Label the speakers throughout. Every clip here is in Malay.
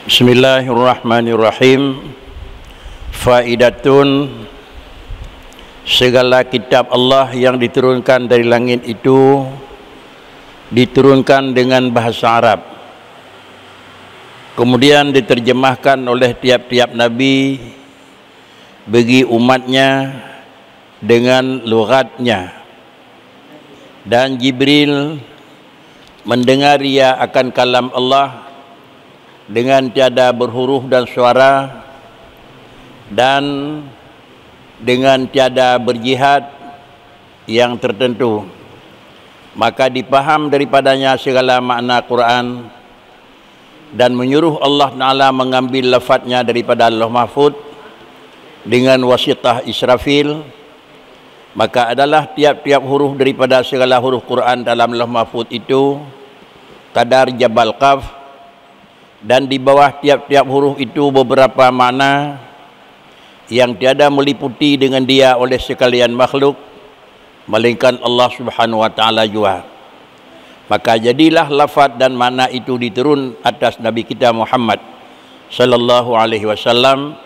Speaker 1: Bismillahirrahmanirrahim. Faidatun, segala kitab Allah yang diturunkan dari langit itu diturunkan dengan bahasa Arab, kemudian diterjemahkan oleh tiap-tiap nabi bagi umatnya dengan lughatnya, dan Jibril mendengar ia akan kalam Allah dengan tiada berhuruf dan suara, dan dengan tiada berjihad yang tertentu, maka dipaham daripadanya segala makna Quran, dan menyuruh Allah Ta'ala mengambil lafadznya daripada Allah Mahfud dengan wasitah Israfil. Maka adalah tiap-tiap huruf daripada segala huruf Quran dalam Allah Mahfud itu kadar Jabal Qaf, dan di bawah tiap-tiap huruf itu beberapa makna yang tiada meliputi dengan dia oleh sekalian makhluk melainkan Allah Subhanahu wa taala jua. Maka jadilah lafaz dan makna itu diturun atas Nabi kita Muhammad sallallahu alaihi wasallam,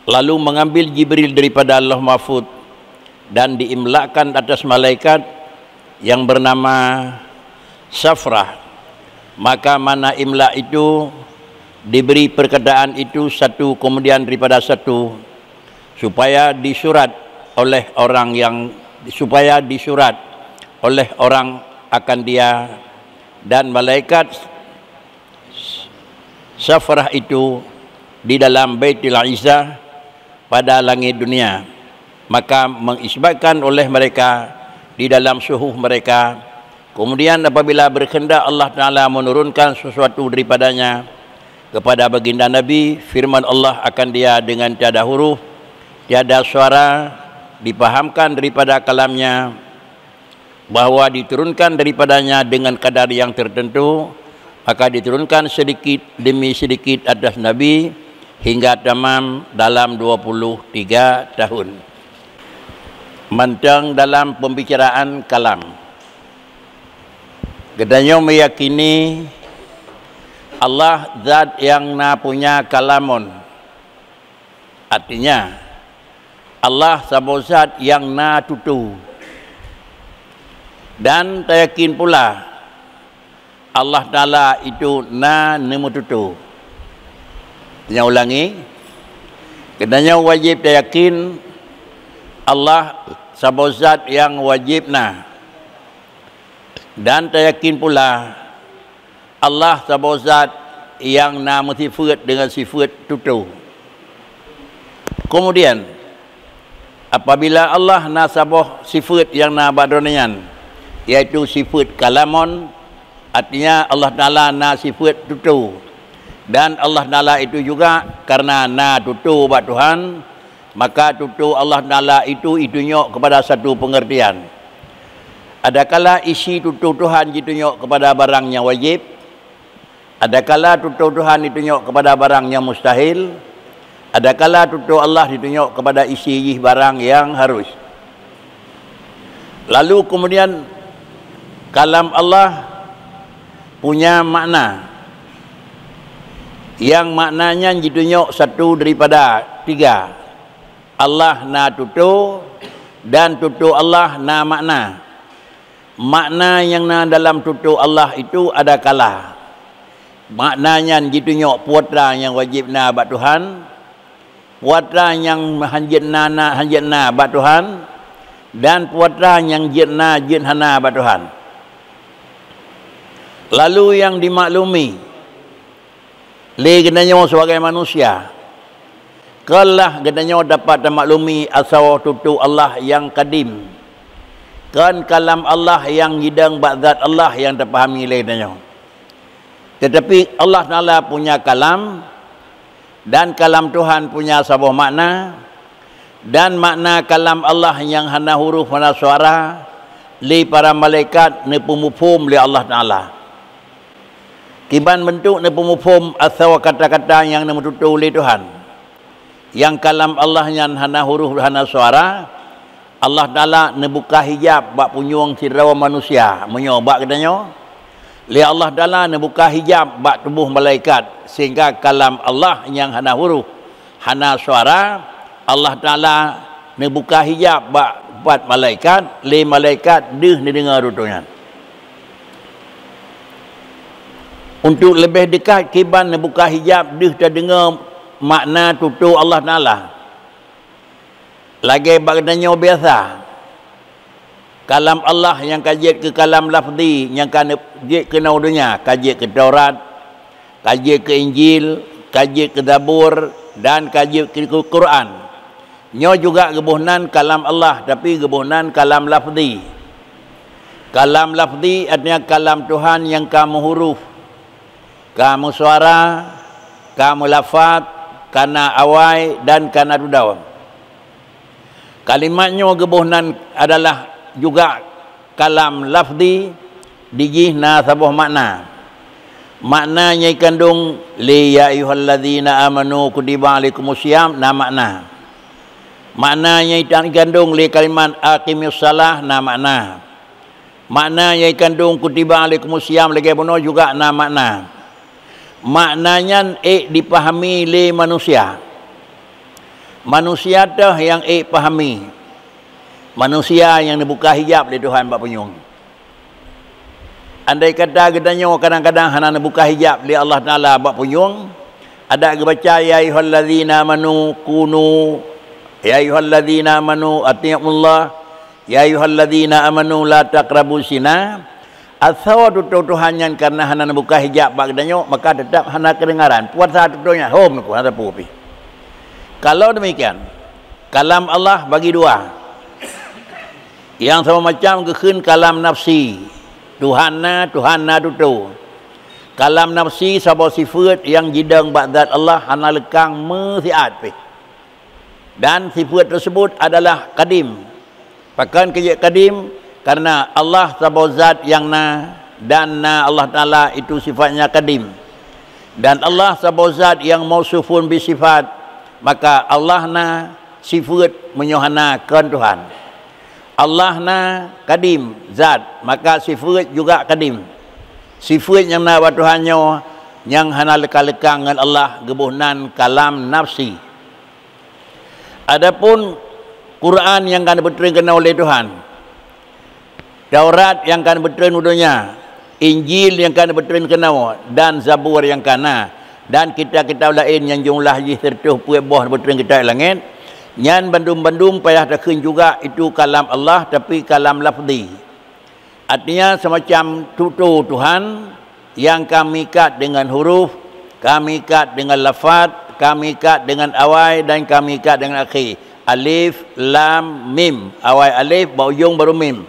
Speaker 1: lalu mengambil Jibril daripada Allah Mahfud dan diimlakkan atas malaikat yang bernama Safrah. Maka mana imla itu diberi perkataan itu satu kemudian daripada satu, supaya disurat oleh orang akan dia, dan malaikat Safrah itu di dalam Baitul Izzah pada langit dunia. Maka mengisbatkan oleh mereka di dalam suhuf mereka. Kemudian apabila berkehendak Allah Ta'ala menurunkan sesuatu daripadanya kepada baginda Nabi, firman Allah akan dia dengan tiada huruf, tiada suara, dipahamkan daripada kalamnya bahawa diturunkan daripadanya dengan kadar yang tertentu, maka diturunkan sedikit demi sedikit atas Nabi hingga tamam dalam 23 tahun. Mantang dalam pembicaraan kalam, katanya meyakini Allah zat yang na punya kalamun. Artinya Allah sabo zat yang na tutu. Dan yakin pula Allah Ta'ala itu na nemu tutu. Katanya ulangi, katanya wajib yakin Allah sabo zat yang wajib na. Dan yakin pula Allah sabo zat yang nama sifat dengan sifat tutu. Kemudian apabila Allah na sabo sifat yang na badonian, iaitu sifat kalamun, artinya Allah Ta'ala na sifat tutu, dan Allah Ta'ala itu juga karena na tutu buat Tuhan, maka tutu Allah Ta'ala itu nyok kepada satu pengertian. Adakala isi tutu Tuhan ditunjuk kepada barang yang wajib, adakala tutu Tuhan ditunjuk kepada barang yang mustahil, adakala tutu Allah ditunjuk kepada isi barang yang harus. Lalu kemudian kalam Allah punya makna yang maknanya ditunjuk satu daripada tiga. Allah na tutu, dan tutu Allah na makna. Makna yang dalam tutu Allah itu ada kala maknanya ditunjuk puatra yang wajib na bat Tuhan, puatra yang hanjit na bat Tuhan, dan puatra yang jin hana bat Tuhan. Lalu yang dimaklumi le genanya sebagai manusia, kalah genanya dapat maklumi asal tutu Allah yang kadim, kan kalam Allah yang hidang ba'zat Allah yang terpahami lainnya. Tetapi Allah Ta'ala punya kalam, dan kalam Tuhan punya sebuah makna, dan makna kalam Allah yang hana huruf hana suara li para malaikat ne pemufhum li Allah Ta'ala. Kiban bentuk ne pemufhum asal kata-kata yang ne metutu li Tuhan. Yang kalam Allah yang hana huruf hana suara, Allah Ta'ala nebuka hijab bak punyung sirawa manusia menyobak katanya, li Allah Taala nak buka hijab bak tubuh malaikat sehingga kalam Allah yang hana huruf hana suara Allah Taala nak buka hijab bak buat malaikat li malaikat deh ni dengar rutungan. Untuk lebih dekat kiban nak buka hijab deh tak dengar makna tutur Allah Taala. Lagi bagdanyo biasa. Kalam Allah yang kajian ke kalam lafzi, yang kajian ke naudunya, kajian ke Taurat, kajian ke Injil, kajian ke Zabur, dan kajian ke Quran. Nyo juga gebuhnan kalam Allah, tapi gebuhnan kalam lafzi. Kalam lafzi artinya kalam Tuhan yang kamu huruf, kamu suara, kamu lafaz, kana awai, dan kana dudau. Kalimatnya gebuhnan adalah juga kalam lafzi dijihna sebuah makna. Maknanya kandung li ya ayyuhalladzina amanu kutiba alaikumusiyam na makna. Maknanya kandung li kalimat aqimis salah na makna. Maknanya kandung kutiba alaikumusiyam lagi benar juga na makna. Maknanya dipahami li manusia. Manusia dah yang pahami. Manusia yang dibuka hijab oleh Tuhan Bapa Penyung. Andai kata gedanya kadang-kadang hana buka hijab oleh Allah Taala Bapa Penyung, ada baca ya ayyuhalladzina amanu kunu ya ayyuhalladzina amanu atiiullah ya ayyuhalladzina amanu la taqrabu zina. Asal Tuhan yang karena hana buka hijab bagdanyo maka tetap hana kedengaran. Puasa tutunya home ku ada pupi. Kalau demikian, kalam Allah bagi dua. Yang sama macam kekun kalam nafsi. Tuhan na tutu. Kalam nafsi sabah sifat yang jidang ba'dat Allah hana lekang mesiat. Dan sifat tersebut adalah kadim. Pakan kerja kadim karena Allah sabah zat yang na dan na Allah Ta'ala itu sifatnya kadim. Dan Allah sabah zat yang mausufun bisifat. Maka Allah na sifat menyohanakan Tuhan. Allah na kadim zat, maka sifat juga kadim. Sifat yang na wa Tuhannya yang hana leka-lekang dengan Allah gebuhnan kalam nafsi. Adapun Quran yang kan berterima oleh Tuhan, Taurat yang kan berterima dunia, Injil yang kan berterima dan Zabur yang kana, dan kitab-kitab lain yang jumlah serta puebah berterima kita langit. Nyan bandum-bandum payah takun juga itu kalam Allah tapi kalam lafzi. Artinya semacam tutur Tuhan yang kami ikat dengan huruf, kami ikat dengan lafaz, kami ikat dengan awai dan kami ikat dengan akhir. Alif, lam, mim. Awai alif, ujung baru mim.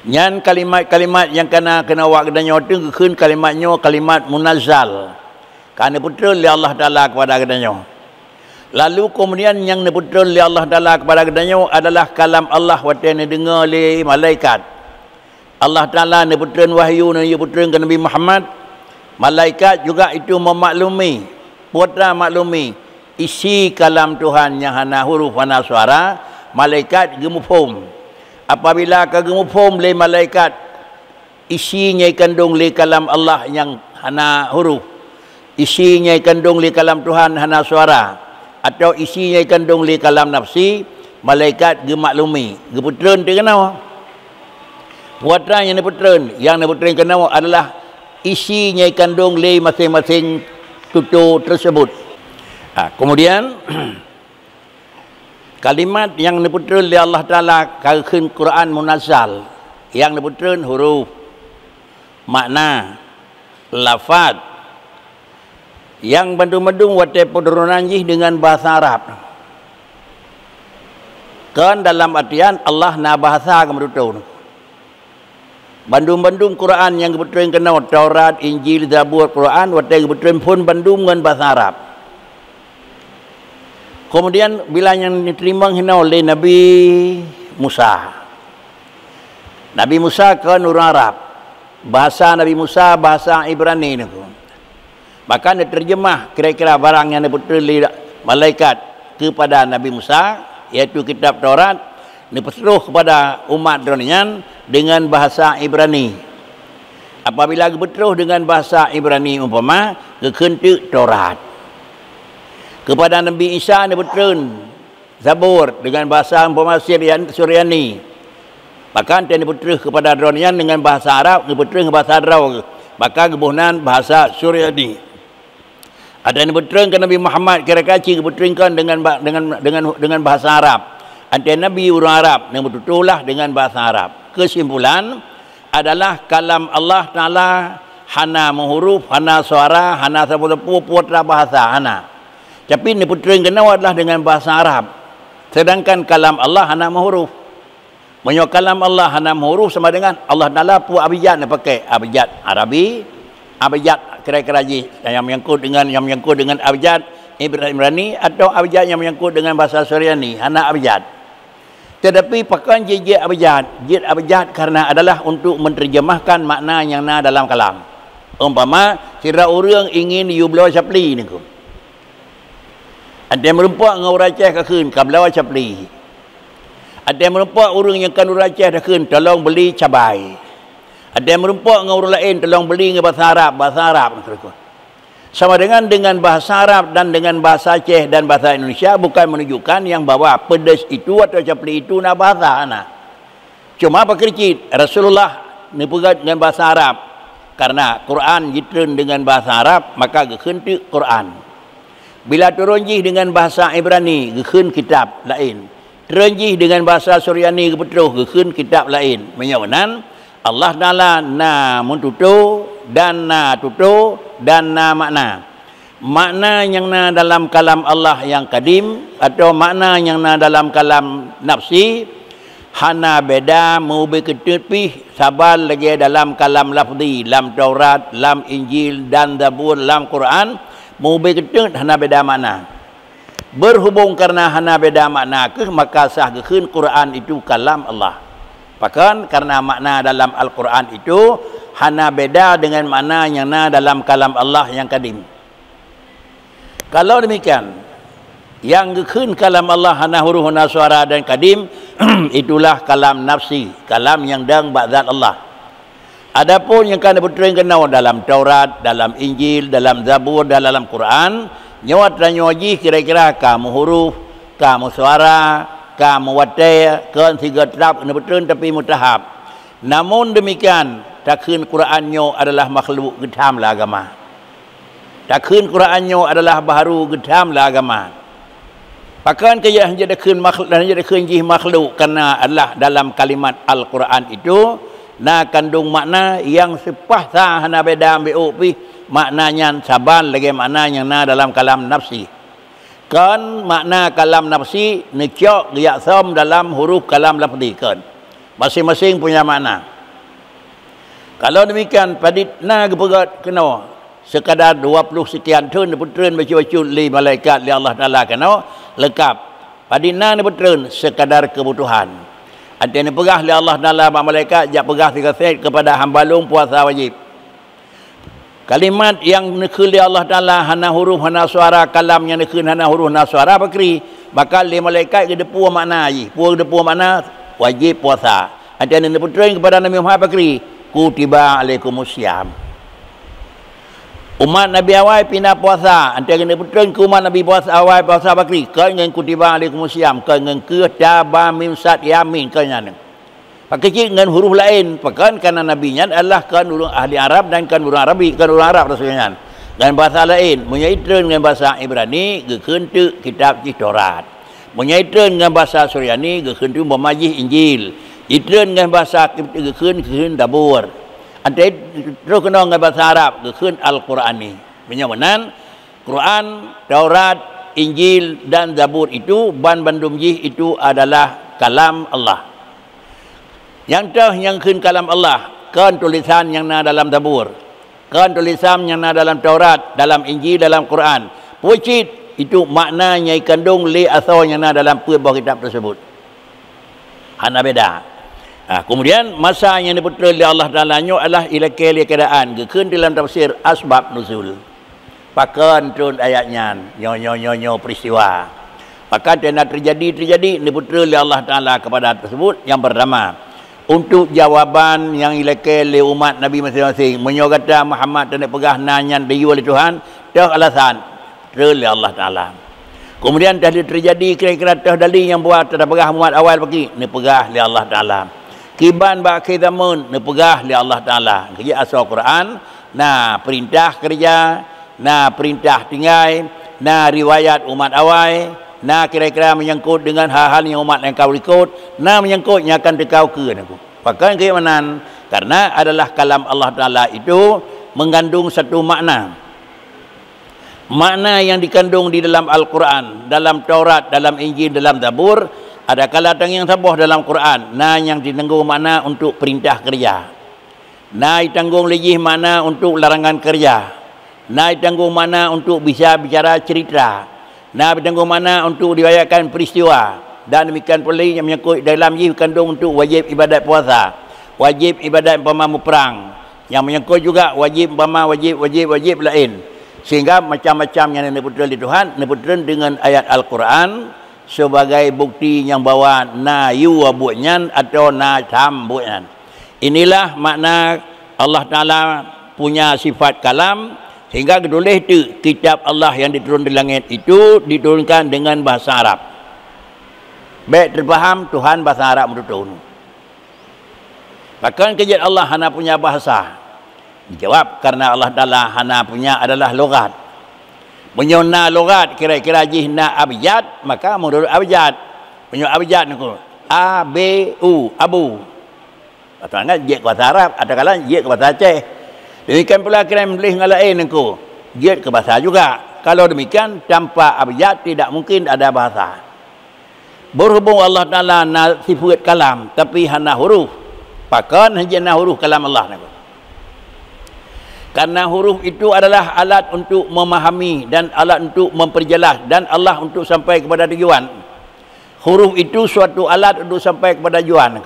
Speaker 1: Nyan kalimat-kalimat yang kena wakdanya itu kekun kalimatnya kalimat munazzal. Karena putra oleh Allah Ta'ala kepada kedanya. Lalu kemudian yang diputar oleh Allah Ta'ala kepada kedanya adalah kalam Allah waktu yang didengar oleh malaikat. Allah Ta'ala diputar wahyu dan diputar ke Nabi Muhammad. Malaikat juga itu memaklumi, putra maklumi isi kalam Tuhan yang hana huruf hana suara. Malaikat gemufum. Apabila kegemufum oleh malaikat isinya kandung oleh kalam Allah yang hana huruf, isinya kandung oleh kalam Tuhan hana suara, atau isinya kandung li kalam nafsi, malaikat gemaklumi. Geputren terkenal. Putra yang diputren, kenal adalah isinya kandung li masing-masing tutur tersebut. Kemudian kalimat yang diputren li Allah Ta'ala kagum Quran munazzal, yang diputren huruf, makna, lafaz, yang bandung-bandung wate podronanjih dengan bahasa Arab. Kan dalam artian Allah na bahasa kemudian. Bandung-bandung Quran yang kebetulan kenal Taurat, Injil, Zabur, Quran wate kebetulan pun bandung dengan bahasa Arab. Kemudian bila yang diterima hina oleh Nabi Musa. Nabi Musa kan orang Arab. Bahasa Nabi Musa bahasa Ibrani ni. Bahkan diterjemah kira-kira barang yang diputar malaikat kepada Nabi Musa, iaitu kitab Taurat, dipesuruh kepada umat dunia dengan bahasa Ibrani. apabila berterus dengan bahasa Ibrani umpama kekentu Taurat. Kepada Nabi Isa dia berterus Zabur dengan bahasa umpama Suryani. Bahkan dia berterus kepada Adronian dengan bahasa Arab, dia berterus bahasa Arab. Bahkan kebunan bahasa Suryani. Ada yang berterus ke Nabi Muhammad kira-kira berteruskan dengan bahasa Arab. Ada Nabi orang Arab yang bertuturlah dengan bahasa Arab. Kesimpulan adalah kalam Allah Ta'ala hana huruf, hana suara, hana sapu-sapu, putra bahasa, hana. Tapi ini putera yang kenal adalah dengan bahasa Arab. Sedangkan kalam Allah hana huruf. Maksudnya kalam Allah hana huruf sama dengan Allah Ta'ala pu abjad yang pakai. Abjad Arabi, abjad kira-kira yang menyangkut dengan abjad Ibrani atau abjad yang menyangkut dengan bahasa Suryani, hana abjad. Tetapi pakai jid abjad karena adalah untuk menerjemahkan makna yang na dalam kalam. Umpama kira orang ingin you blow sapli ni ku. Ada yang merempak dengan orang Aceh kakun kablawa sapli. Ada yang merempak orang yang kan orang Aceh kakun tolong beli cabai. Ada yang merempak dengan orang lain tolong beli dengan bahasa Arab. Sama dengan bahasa Arab dan dengan bahasa Aceh dan bahasa Indonesia bukan menunjukkan yang bahawa pedas itu atau capli itu nak bahasa anak. Cuma apa kericit Rasulullah ni pegat dengan bahasa Arab karena Quran jitren dengan bahasa Arab maka gekentu Quran. Bila teronjih dengan bahasa Ibrani geken kitab lain. Teronjih dengan bahasa Suryani kebetuh geken kitab lain. Menyawanan Allah Ta'ala na muntutu dan na tutu dan na makna. Makna yang na dalam kalam Allah yang kadim atau makna yang na dalam kalam nafsi hana beda mau berketepih sabar lagi dalam kalam lafzi, dalam Taurat, dalam Injil dan Zabur, dalam Quran mau berketep hana beda makna. Berhubung karena hana beda makna maka sah keun Quran itu kalam Allah. Bahkan karena makna dalam Al-Quran itu hana beda dengan makna yang na dalam kalam Allah yang kadim. Kalau demikian, yang gekun kalam Allah hana huruf, hana suara dan kadim, itulah kalam nafsi, kalam yang dang ba'zat Allah. Adapun yang kan betul kenal dalam Taurat, dalam Injil, dalam Zabur, dalam Quran, nyawat dan nyawaji kira-kira kamu huruf, kamu suara, kamu watai, kan tiga terap, betul tapi mutahab. Namun demikian, takun Qurannya adalah makhluk gedhamlah agama. Takun Qurannya adalah baharu gedhamlah agama. Bahkan kaya hanya takun makhluk dan hanya takun jih makhluk karena adalah dalam kalimat Al-Quran itu na kandung makna yang sepah sah hana beda ambil upi maknanya saban lagi maknanya na dalam kalam nafsi. Kan makna kalam nafsi necok yaksam dalam huruf kalam lafzi kan. Masing-masing punya makna. Kalau demikian paditna kepegat kena sekadar 20 sekian tahun putren baca-baca li malaikat li Allah Taala kena lengkap. Paditna ni putren sekadar kebutuhan. Ada yang pegah li Allah Taala malaikat jak pegah 3 set kepada hambalung puasa wajib. Kalimat yang nekul li Allah Ta'ala hana huruf, hana suara, kalam yang nekul hana huruf, hana suara bakri. Bakal li malaikat ke depu makna je. Puan depu makna wajib puasa. Ada yang neputerain kepada Nabi Muhammad bakri. Kutiba alaikumussyam. Umat Nabi awal pindah puasa. Ada yang neputerain ke umat Nabi puasa awal puasa bakri. Kan dengan kutiba alaikumussyam. Kan dengan kedaba mimsat yamin. Kan yang pakai dengan huruf lain, bahkan karena nabinya adalah kan orang ahli Arab dan kan orang Arabi, kan orang Arab rasulnya. Dan bahasa lain, menyaitkan dengan bahasa Ibrani, gekentu kitab Taurat. Menyaitkan dengan bahasa Suryani, gekentu memajih Injil. Itren dengan bahasa gekun Zabur. Antara terus kena dengan bahasa Arab, gekun Al-Qurani. Menyamanan Quran, Taurat, Injil dan Zabur itu bandum jih itu adalah kalam Allah. Yang dah yang kun kalam Allah, kan tulisan yang na dalam Zabur, kan tulisan yang na dalam Taurat, dalam Injil, dalam Quran. Pucit itu maknanya kandung li asal yang na dalam buah kitab tersebut. Hana beda. Kemudian masa yang diputar oleh Allah Taala adalah ilakil keadaan. Gekun dalam tafsir asbab nuzul. Pakan turun ayatnya, nyo peristiwa. Maka dia nak terjadi diputar oleh Allah Taala kepada tersebut yang pertama. untuk jawaban yang ilakil oleh umat Nabi masing-masing. Menyo kata Muhammad tak nak pegah nanyan diyu oleh Tuhan, dah alasan oleh Allah Taala. Kemudian dah terjadi kira-kira dah dali yang buat tak pegah umat awal pergi, ni pegah oleh Allah Taala. Kiban ba kidamun ni pegah oleh Allah Taala. Kerja asal Quran, nah perintah kerja, nah perintah tinggal, nah riwayat umat awal. Nah kira-kira menyangkut dengan hal-hal yang umat yang kau ikut, nah menyangkutnya akan dekau ke aku. Pakai keimanan karena adalah kalam Allah Taala itu mengandung satu makna. Makna yang dikandung di dalam Al-Quran, dalam Taurat, dalam Injil, dalam Zabur, ada kalatan yang sabuh dalam Quran. Nah yang ditanggung makna untuk perintah kerja. Nah ditanggung lagi makna untuk larangan kerja. Nah ditanggung makna untuk bisa bicara cerita. Nah, bertanggung mana untuk diriwayatkan peristiwa. Dan demikian pula yang menyangkut dalam ini kandung untuk wajib ibadat puasa. Wajib ibadat umpama perang. Yang menyangkut juga wajib umpama wajib lain. Sehingga macam-macam yang diputuskan di Tuhan, diputuskan dengan ayat Al-Quran sebagai bukti yang bawa na yu buatnya atau na tam buatnya. Inilah makna Allah Ta'ala punya sifat kalam. Sehingga kedulih itu kitab Allah yang diturun di langit itu diturunkan dengan bahasa Arab. Baik terfaham Tuhan bahasa Arab menurut. Bahkan kejadian Allah hana punya bahasa. Dijawab karena Allah Ta'ala hana punya adalah logat. Menyona logat kira-kira jihna abjad, maka menurut abjad. Menyona abjad ni A, B, U, abu. Atau enggak je ke bahasa Arab, ada kala je ke bahasa Aceh. Demikian pula kira boleh ngalain engkau. Dia ke bahasa juga. Kalau demikian tanpa abjad tidak mungkin ada bahasa. Berhubung Allah Taala na sifat kalam tapi hana huruf. Pakan hanya huruf kalam Allah. Karena huruf itu adalah alat untuk memahami dan alat untuk memperjelas dan Allah untuk sampai kepada tujuan. Huruf itu suatu alat untuk sampai kepada tujuan.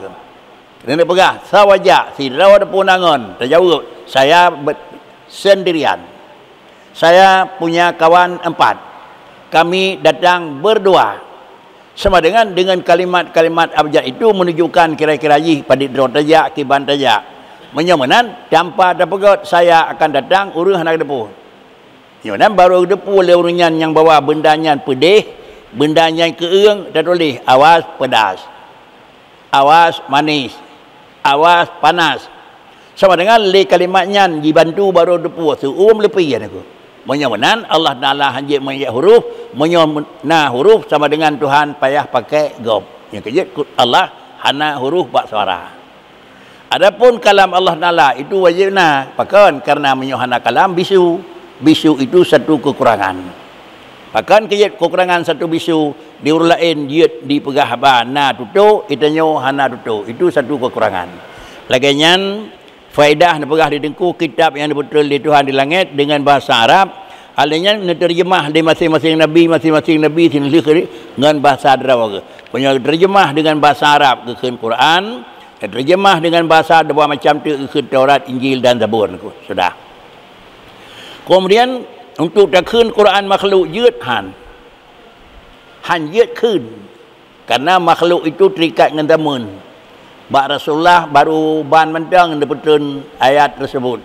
Speaker 1: Kena pegah sawaja si rawat punangan terjawab saya sendirian. Saya punya kawan 4. Kami datang berdua. Sama dengan kalimat-kalimat abjad itu menunjukkan kira-kira pada drone tajak, kiban tajak. Menyamanan tanpa dapat saya akan datang urus anak depu. Yang baru depu oleh urunyan yang bawa bendanya pedih, bendanya keung dan tulis awas pedas. Awas manis. Awas panas. Sama dengan le kalimatnya dibantu baru depu seum lepi aku. Menyamanan Allah Taala hanya mengikat huruf, menyamana huruf sama dengan Tuhan payah pakai gob. Yang kejut Allah hana huruf bak suara. Adapun kalam Allah Taala itu wajibna pakan karena menyohana kalam bisu. Bisu itu satu kekurangan. Pakan kejut kekurangan satu bisu diurlain dia dipegah bana tutu itanyo hana tutu. Itu satu kekurangan. Lagian faedah dipegah di dengku kitab yang dibetul di Tuhan di langit dengan bahasa Arab. Alanya diterjemah di masing-masing nabi sini dengan bahasa Arab. Punya terjemah dengan bahasa Arab ke Quran, terjemah dengan bahasa dua macam tu ke Taurat, Injil dan Zabur. Sudah. Kemudian untuk takun Quran makhluk yut han yut kun. Karena makhluk itu terikat dengan tamun. Bak Rasulullah baru ban mentang betul ayat tersebut.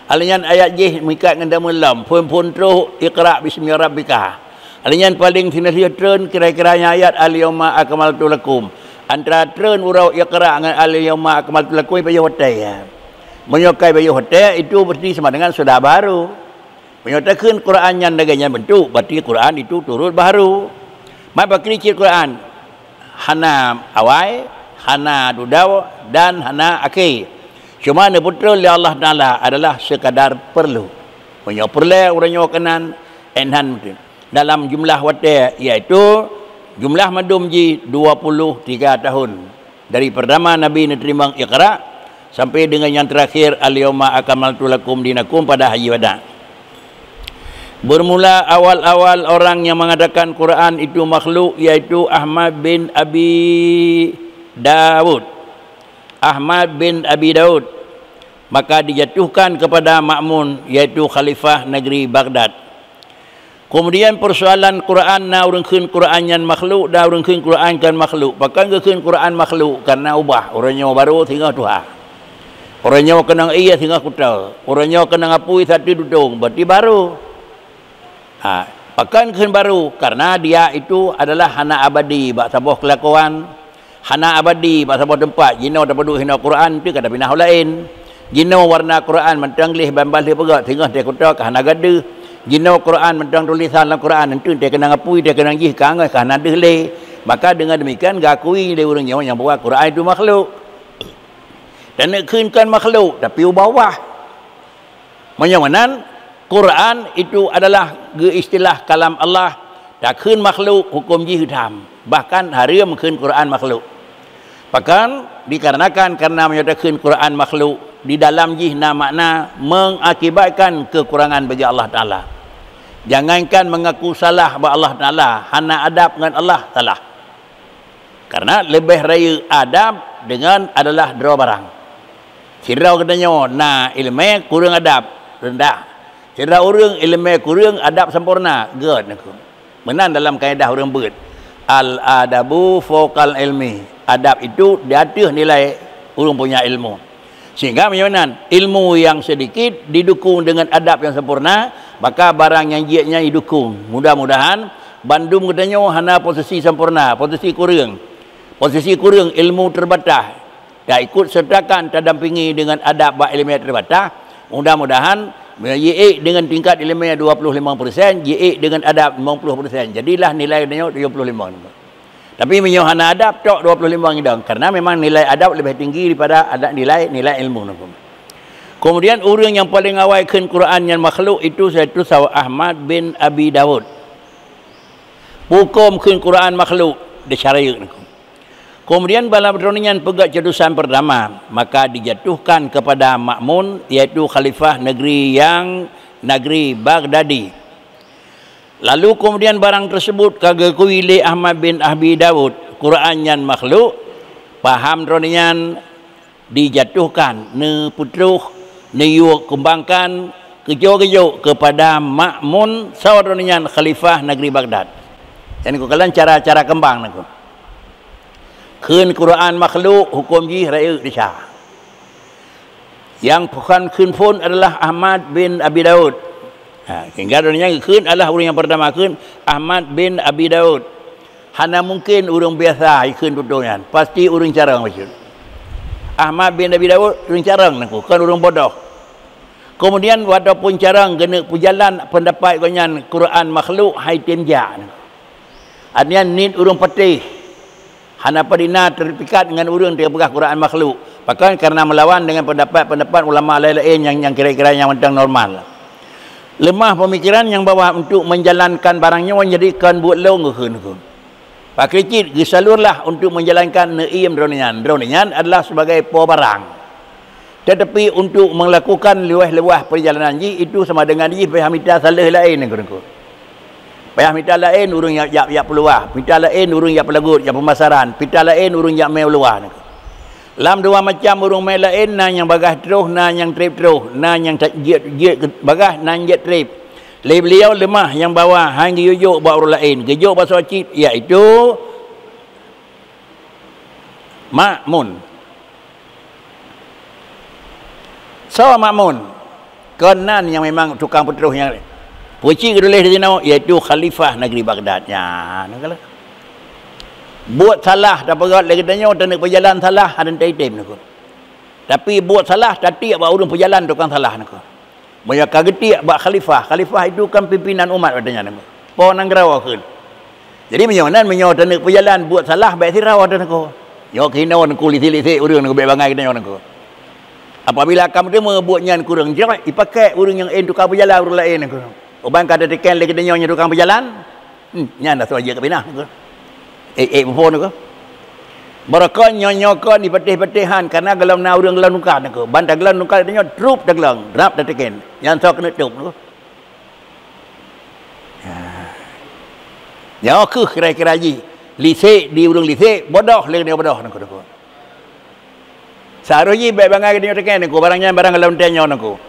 Speaker 1: Alian ayat jih mengikat dengan tamun lam. Pun terus iqra bismi rabbika. Alian paling sinasiatun kira-kiranya ayat al-yawma akmaltu lakum. Antara tren urau iqra dengan al-yawma akmaltu lakum bayu hotai. Menyokai bayu hotai itu berarti sama dengan sudah baru. Menyatakan Quran yang dagangnya bentuk, berarti Quran itu turut baru. Maka kericit Quran hana awai, hana dudau dan hana akhir. Cuma yang betul oleh Allah Ta'ala adalah sekadar perlu. Punya perlu orangnya kanan enhan dalam jumlah wadah iaitu jumlah madum ji 23 tahun. Dari pertama Nabi diterima Iqra sampai dengan yang terakhir al-yawma akmaltu lakum dinakum pada haji wada. Bermula awal-awal orang yang mengatakan Quran itu makhluk iaitu Ahmad bin Abi Daud. Ahmad bin Abi Daud. Maka dijatuhkan kepada Ma'mun iaitu khalifah negeri Baghdad. Kemudian persoalan Quran na orang khun Quran yang makhluk dah orang khun Quran kan makhluk. Pakai ke khun Quran makhluk karena ubah. Orangnya baru tinggal Tuhan. Orangnya kena iya tinggal kuta. Orangnya kena ngapui satu dudung. Berarti baru. Pakai khun baru karena dia itu adalah hana abadi. Bak sabuh kelakuan. Hana abadi bak sabuh tempat. Jino dapat duduk hina Quran tu kata pinah lain. Jino warna Quran mentanglih bambal dia pegak tinggal dia kuta ke hana gada. Jino Quran mentang tulisan dalam Quran itu dia kena ngapui dia kena ngih kangai kerana ada le. Maka dengan demikian gakui dia orang yang buat Quran itu makhluk. Dan nak kenkan makhluk tapi bawah. Menyawanan Quran itu adalah istilah kalam Allah. Tak ken makhluk hukum ji hitam. Bahkan haram ken Quran makhluk. Bahkan dikarenakan karena menyatakan Quran makhluk di dalam jihna makna mengakibatkan kekurangan bagi Allah Ta'ala. Jangankan mengaku salah bagi Allah Ta'ala, hana adab dengan Allah salah. Karena lebih raya adab dengan adalah dua barang. Sirau katanya, nah ilmu kurang adab, rendah. Sirau orang ilmu kurang adab sempurna, good. Menang dalam kaedah orang berat. Al-adabu fawqal ilmi. Adab itu di atas nilai orang punya ilmu. Sehingga menyebabkan ilmu yang sedikit didukung dengan adab yang sempurna, maka barang yang jiatnya didukung. Mudah-mudahan Bandung katanya hana posisi sempurna, posisi kurang. Posisi kurang ilmu terbatas. Tak ikut sertakan tak dampingi dengan adab bak ilmu yang terbatas. Mudah-mudahan JE dengan tingkat ilmu 25%, JE dengan adab 50%. Jadilah nilai katanya 75%. Tapi menyohana adab tok 25 ngidang karena memang nilai adab lebih tinggi daripada adab nilai ilmu. Kemudian orang yang paling awaikan Quran yang makhluk itu iaitu Sawa Ahmad bin Abi Dawud. Hukum Quran makhluk disyariat. Kemudian bala pertandingan pegat jatusan pertama maka dijatuhkan kepada Ma'mun iaitu khalifah negeri Baghdadi. Lalu kemudian barang tersebut kagakui li Ahmad bin Abi Dawud Quran yang makhluk paham dronian dijatuhkan ne putruh ne yuk kembangkan kejo-kejo kepada Ma'mun saudronian khalifah negeri Baghdad. Dan kalian cara kembang nak. Keun Quran makhluk hukum ji raya disah. Yang bukan keun pun adalah Ahmad bin Abi Dawud. Hingga dunia keun adalah orang yang pertama keun Ahmad bin Abi Dawud. Hana mungkin orang biasa keun tutunya. Pasti orang carang macam. Ahmad bin Abi Dawud orang carang nak. Kan orang bodoh. Kemudian walaupun carang kena pujalan pendapat konyan Quran makhluk hai temja. Artinya ni orang patih. Hana padina terpikat dengan orang dia pegah Quran makhluk. Bahkan karena melawan dengan pendapat-pendapat ulama lain-lain yang kira-kira yang macam normal. Lemah pemikiran yang bawa untuk menjalankan barangnya menjadikan buat long ke. Pak Kecil disalurlah untuk menjalankan neim dronian. Dronian adalah sebagai barang. Tetapi untuk melakukan luah-luah perjalanan ji itu sama dengan ji payah minta salah lain ke. Payah minta lain urung yak peluah, minta lain urung yak pelagut, yak pemasaran, minta lain urung yak mai peluah. Lam dua macam urung mai lain na yang bagah terus, na yang trip terus, na yang jet bagah, na jet trip. Beliau lemah yang bawa hang gejuk bawa orang lain. Gejuk bahasa cip iaitu Ma'mun. So Ma'mun. Kenan yang memang tukang peterus yang puji kedulih di sini iaitu khalifah negeri Baghdad. Ya, nakala. Buat salah tak pegat lagi tanya tak nak berjalan salah ada time nak. Tapi buat salah tadi buat urang berjalan tukang salah nak. Banyak kagetik buat khalifah. Khalifah itu kan pimpinan umat katanya nak. Po nang rawa keun. Jadi menyonan tak nak berjalan buat salah baik sirau ada nak. Yo kena nak lisi-lisi urang nak baik bangai katanya nak. Apabila kamu dia membuatnya kurang jelek, dipakai urang yang tukang berjalan urang lain nak. Orang kata tekan lagi dia nyonya tukang berjalan. Nya dah saja ke pinah ke. Phone ke. Barakah nyonya ke di patih-patihan karena gelam na urang gelam nukar ke. Bantang gelam nukar dia drup dah gelang, drap dah tekan. Yang sok kena drup ke. Ya ke kira-kira ji. Lisik di urang lisik, bodoh lagi dia bodoh nak. Seharusnya baik bangai dia tekan aku barangnya barang gelam tanya aku.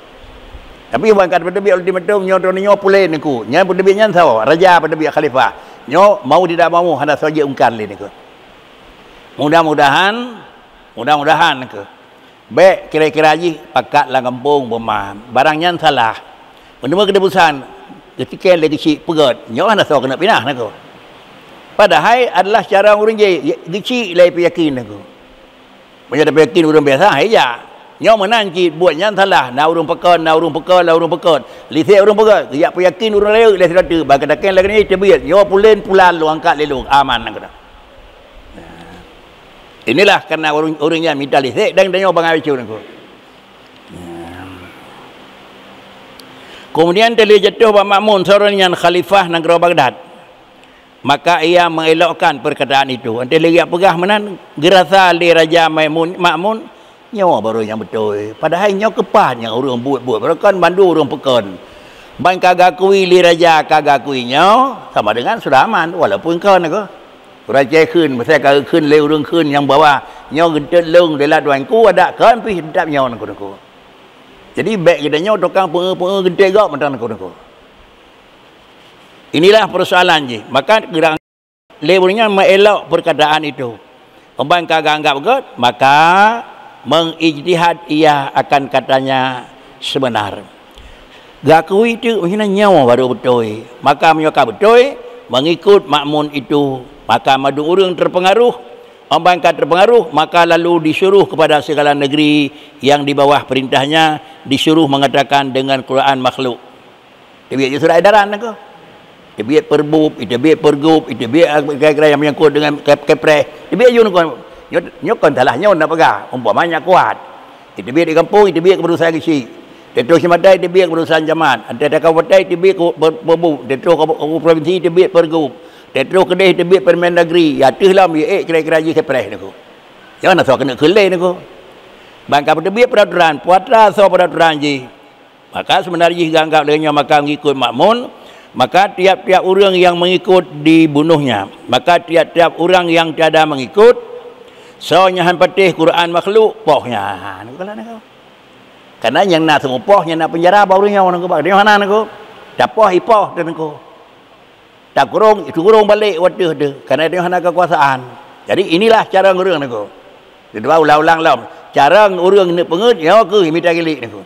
Speaker 1: Tapi bang kat pada biar ultimatum nyo nyo pulih niku. Nya pada biar nyan saw raja pada biar khalifah. Nyo mau tidak mau hendak saja ungkar le niku. Mudah-mudahan niku. Baik kira-kira aji pakat lah kampung pemah. Barang nyan salah. Menemu kedebusan ketika lagi kecil pegat. Nyo hendak saw kena pindah niku. Padahal adalah cara orang je kecil lai yakin niku. Banyak dapat yakin orang biasa aja. Nyo menanci buat nyan salah, na urung pekon. Lisik urung pekon, dia yakin urung lain le serata. Bagadakan lagi ni tebiat. Nyo pulen pulan lu angkat lelu aman nang kena. Inilah karena orangnya minta lisik dan nyo bangai cu nang. Kemudian telah jatuh Pak Ma'mun seorang yang khalifah negara Baghdad. Maka ia mengelakkan perkataan itu. Ante lagi pegah menan gerasa li Raja Ma'mun nyawa baru yang betul. Padahal nyawa kepan yang orang buat-buat. Kan bandu orang pekon. Ban kagakui li raja kagakui nyawa sama dengan sudah aman. Walaupun kan aku. Raja khun, masa kagak khun le orang khun yang bawa nyawa gentet lung delah tuanku ada kan pi sedap nyawa aku. Jadi baik kita nyawa tukang pengen gentet gak mentang aku. Inilah persoalan je. Maka gerang leburnya mengelak perkataan itu. Ban kagak anggap begitu, maka mengijtihad ia akan katanya sebenar. Gakui itu hina nyawa baru betul. Maka menyokap betul mengikut Ma'mun itu. Maka madu orang terpengaruh, orang terpengaruh, maka lalu disuruh kepada segala negeri yang di bawah perintahnya disuruh mengatakan dengan Quran makhluk. Dia surat edaran aku. Dia perbub, dia pergub, dia kira-kira yang menyangkut dengan kepres. Dia juga nyokon salahnya nak pegang umpamanya kuat itu biar di kampung itu biar keputusan kecil itu semadai itu biar keputusan jamaat ada kabupaten itu biar berbu itu provinsi itu biar pergub itu kedai itu biar permendagri ya tuhlah kira-kira je kepres niku jangan asal kena kelai niku bangka pada biar peraturan puatra so peraturan je maka sebenarnya ganggap dengan maka mengikut Ma'mun maka tiap-tiap orang yang mengikut dibunuhnya maka tiap-tiap orang yang tiada mengikut soalnya han patih Quran makhluk pohnya niku kala niku. Karena yang nak semua pohnya nak penjara barunya orang ku bak dia mana niku. Dapoh ipoh dan niku. Tak kurung balik waduh tu karena dia hana kekuasaan. Jadi inilah cara ngurung niku. Dia ulang-ulang lam. Cara ngurung ni pengut ya ke minta gilik niku.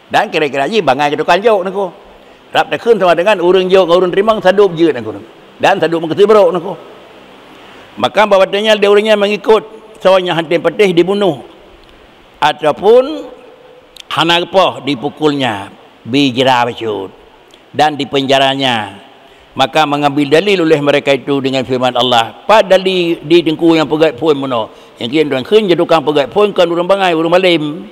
Speaker 1: Dan kira-kira ji bangai ke tukang jok niku. Rap dah keun sama dengan urang jok urang terimang sadup je niku. Dan sadup mengketibrok niku. Maka bawatannya dia orangnya mengikut soalnya hantin petih dibunuh ataupun hanapoh dipukulnya bijra bacut dan dipenjaranya maka mengambil dalil oleh mereka itu dengan firman Allah pada dalil di dengku yang pegat pun mono yang kian tuan khun je tukang pegat pun kan urang bangai urang malim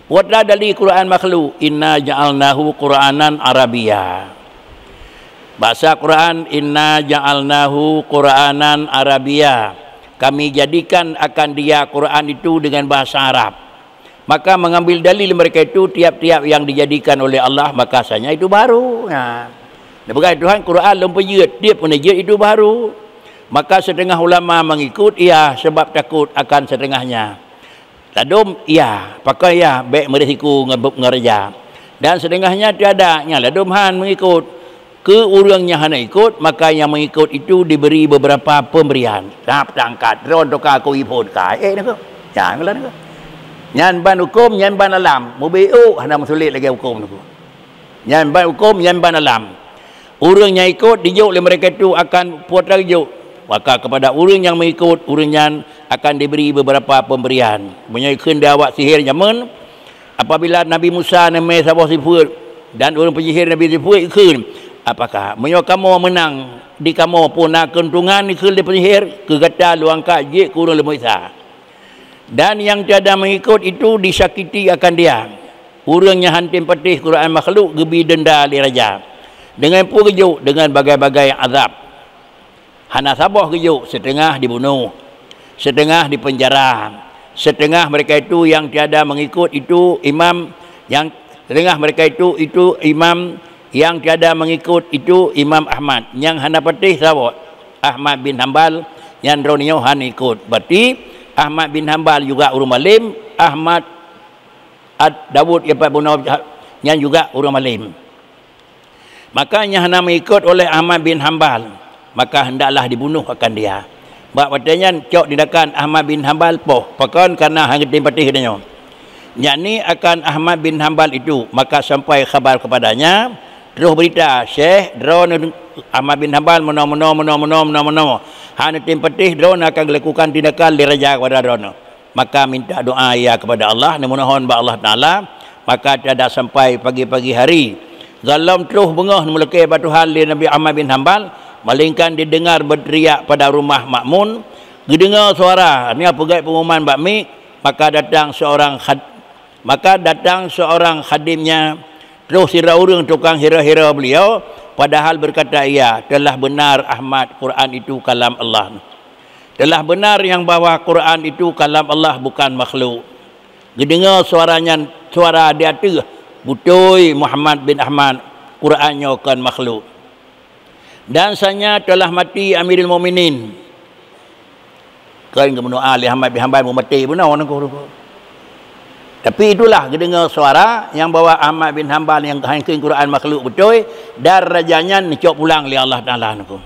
Speaker 1: buatlah dalil Quran makhluk inna ja'alnahu Qur'anan Arabia bahasa Quran inna ja'alnahu Qur'anan Arabia kami jadikan akan dia Quran itu dengan bahasa Arab. Maka mengambil dalil mereka itu tiap-tiap yang dijadikan oleh Allah maka asalnya itu baru. Nah, berkata Tuhan Quran lempar jeut, dia pun jeut itu baru. Maka setengah ulama mengikut ia sebab takut akan setengahnya. Ladum ia, pakai ia baik merisiko ngerja. Dan setengahnya tiada, nya ladum han mengikut. Ke orangnya hanya ikut maka yang mengikut itu diberi beberapa pemberian tahap tangkat ron toka aku ipun kai niku jangan lah niku nyan ban hukum nyan ban alam mubiu hana sulit lagi hukum niku nyan ban hukum nyan ban alam orangnya ikut dijuk oleh mereka itu akan puat rajuk maka kepada orang yang mengikut orangnya akan diberi beberapa pemberian menyaikan dawak sihir nyaman apabila Nabi Musa nemai sabah sifur dan orang penyihir Nabi sifur ikut apakah menyo kamu menang di kamu pun nak kentungan ni ke penyihir ke kata luang kaji kurang lemui sah dan yang tiada mengikut itu disakiti akan dia orangnya hantin petih Quran makhluk gebi denda li raja dengan pun kejuk dengan bagai-bagai azab hana sabah kejuk setengah dibunuh setengah dipenjara setengah mereka itu yang tiada mengikut itu imam yang setengah mereka itu imam yang tiada mengikut itu Imam Ahmad yang hana patih sawat Ahmad bin Hanbal yang ronio han ikut berarti Ahmad bin Hanbal juga urung malim Ahmad Dawud yang bunuh yang juga orang malim. Makanya hana mengikut oleh Ahmad bin Hanbal, maka hendaklah dibunuh akan dia. Sebab katanya cok didakan Ahmad bin Hanbal poh, pakon karena hang patih dia. Yakni akan Ahmad bin Hanbal itu, maka sampai khabar kepadanya, terus berita Syekh drone Ahmad bin Hanbal meno. Hang patih drone akan lakukan tindakan diraja kepada drone. Maka minta doa ia kepada Allah, memohon kepada Allah Taala, maka tiada sampai pagi-pagi hari. Zalam terus bengah melekai batu hal di Nabi Ahmad bin Hanbal, malingkan didengar berteriak pada rumah makmun, didengar suara, ni apa gaya pengumuman bakmi, maka datang seorang khadimnya, terus hira urang tukang hira-hira beliau, padahal berkata ia, telah benar Ahmad, Quran itu kalam Allah. Telah benar yang bahawa Quran itu kalam Allah, bukan makhluk. Didengar suaranya, suara dia tu, Butoi Muhammad bin Ahmad, Qurannya kan makhluk. Dan sanya telah mati Amirul Mukminin. Kan kemudian Ali Ahmad bin Hanbal mati pun orang aku. Tapi itulah kedengar suara yang bawa Ahmad bin Hanbal yang hangking Quran makhluk betul, dan rajanya necok pulang oleh Allah Taala aku.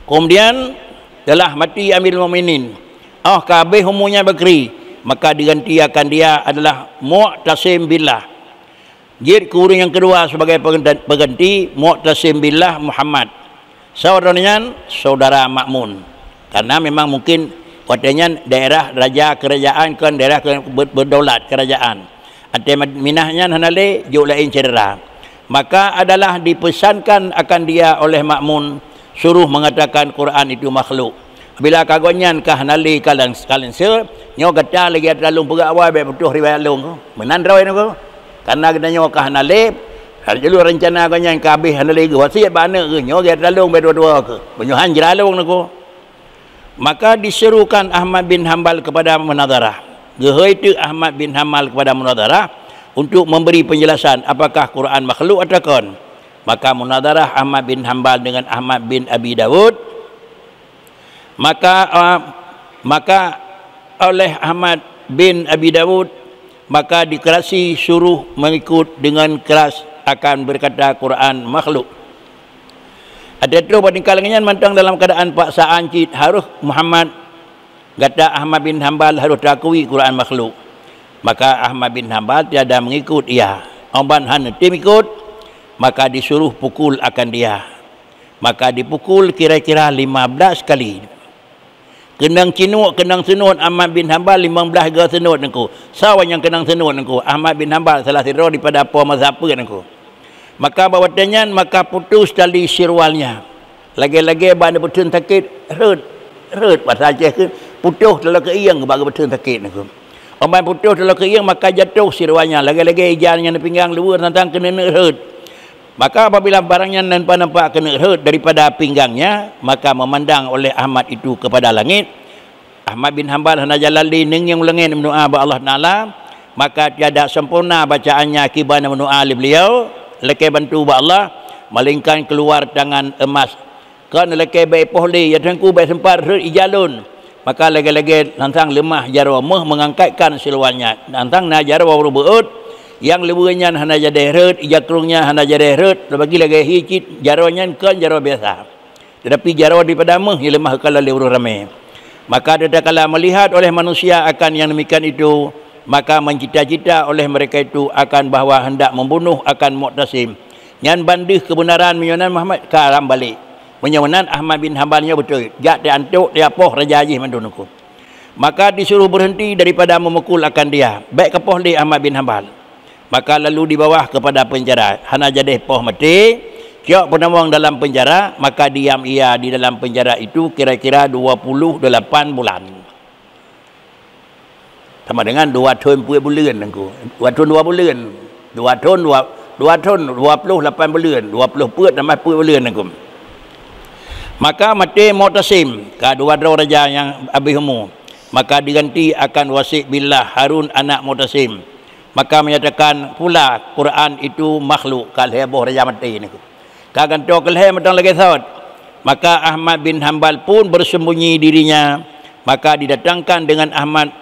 Speaker 1: Kemudian telah mati Amirul Mukminin. Kabeh umurnya Bakri, maka diganti akan dia adalah Mu'tasim billah. Jid kurung yang kedua sebagai pengganti Mu'tasim billah Muhammad. Saudaranya saudara Makmun. Karena memang mungkin katanya daerah raja kerajaan kan daerah berdaulat kerajaan. Ate minahnya hanale jo lain cedera. Maka adalah dipesankan akan dia oleh Makmun suruh mengatakan Quran itu makhluk. Bila kagonyan kah nali kalian sir nyo kata lagi dalung pegak awal betul riwayat long ko. Menan rawi ko. Karena kita nyokah nalib, jalur rencana kau yang kabeh nalib wasiat bana ke, nyokah dalung berdua-dua ke, penyuhan jeralung nako. Maka diserukan Ahmad bin Hanbal kepada munadharah. Gehoi Ahmad bin Hanbal kepada munadharah untuk memberi penjelasan apakah Quran makhluk atau kon. Maka munadharah Ahmad bin Hanbal dengan Ahmad bin Abi Dawud. Maka oleh Ahmad bin Abi Dawud maka dikerasi suruh mengikut dengan keras akan berkata Quran makhluk. Ada terus peningkalannya mantang dalam keadaan paksaan cit harus Muhammad kata Ahmad bin Hanbal harus takui Quran makhluk. Maka Ahmad bin Hanbal tiada mengikut ia. Omban han tim ikut, maka disuruh pukul akan dia. Maka dipukul kira-kira 15 kali. Kenang cinuk, kenang senut Ahmad bin Hanbal 15 ga senut nengku. Sawan yang kenang senut nengku. Ahmad bin Hanbal salah siro daripada apa mazhab nengku. Maka bawatanya maka putus tali sirwalnya. Lagi-lagi bana betul sakit, rut pasal Aceh putus dalam keiyang bagi betul sakit nengku. Orang putus dalam keiyang maka jatuh sirwalnya. Lagi-lagi ijannya di pinggang luar tentang kena rut. Maka apabila barangnya nampak kena hurt daripada pinggangnya, maka memandang oleh Ahmad itu kepada langit. Ahmad bin Hanbal hana jalali nengyang langit mendoa ba Allah Taala, maka tiada sempurna bacaannya kibana mendoa beliau, lekai bantu ba Allah, malingkan keluar tangan emas. Kan lekai baik pohli ya tangku baik sempat hurt ijalun. Maka lagi-lagi nantang lemah jarwa mengangkatkan siluannya. Nantang na jarwa beut yang lebunya hana jadi heret, jakrungnya hana jadi heret, bagi lagi hicit jarwanya kan jarwa biasa. Tetapi jarwa daripada meh yang lemah kalau leuru ramai. Maka tatkala melihat oleh manusia akan yang demikian itu, maka mencita-cita oleh mereka itu akan bahawa hendak membunuh akan Mu'tasim. Yang bandih kebenaran menyonan Muhammad karam balik. Menyonan Ahmad bin Hanbalnya betul. Jak dia antuk dia poh Raja Haji mandunuku. Maka disuruh berhenti daripada memukul akan dia. Baik kepoh di Ahmad bin Hanbal. Maka lalu dibawa kepada penjara. Hana jadi poh mati. Kiok penamang dalam penjara. Maka diam ia di dalam penjara itu kira-kira 28 bulan. Sama dengan 2 tahun 10 bulan. 2 tahun 2 bulan. 2 tahun 28 bulan. 20 put tambah 10 bulan. Maka mati Mu'tasim. Kedua raja yang Abi Humu. Maka diganti akan Wasik billah Harun anak Mu'tasim. Maka menyatakan pula Quran itu makhluk. Kalau heboh raja mati ni. Kagan tu kalau matang lagi saud. Maka Ahmad bin Hanbal pun bersembunyi dirinya. Maka didatangkan dengan Ahmad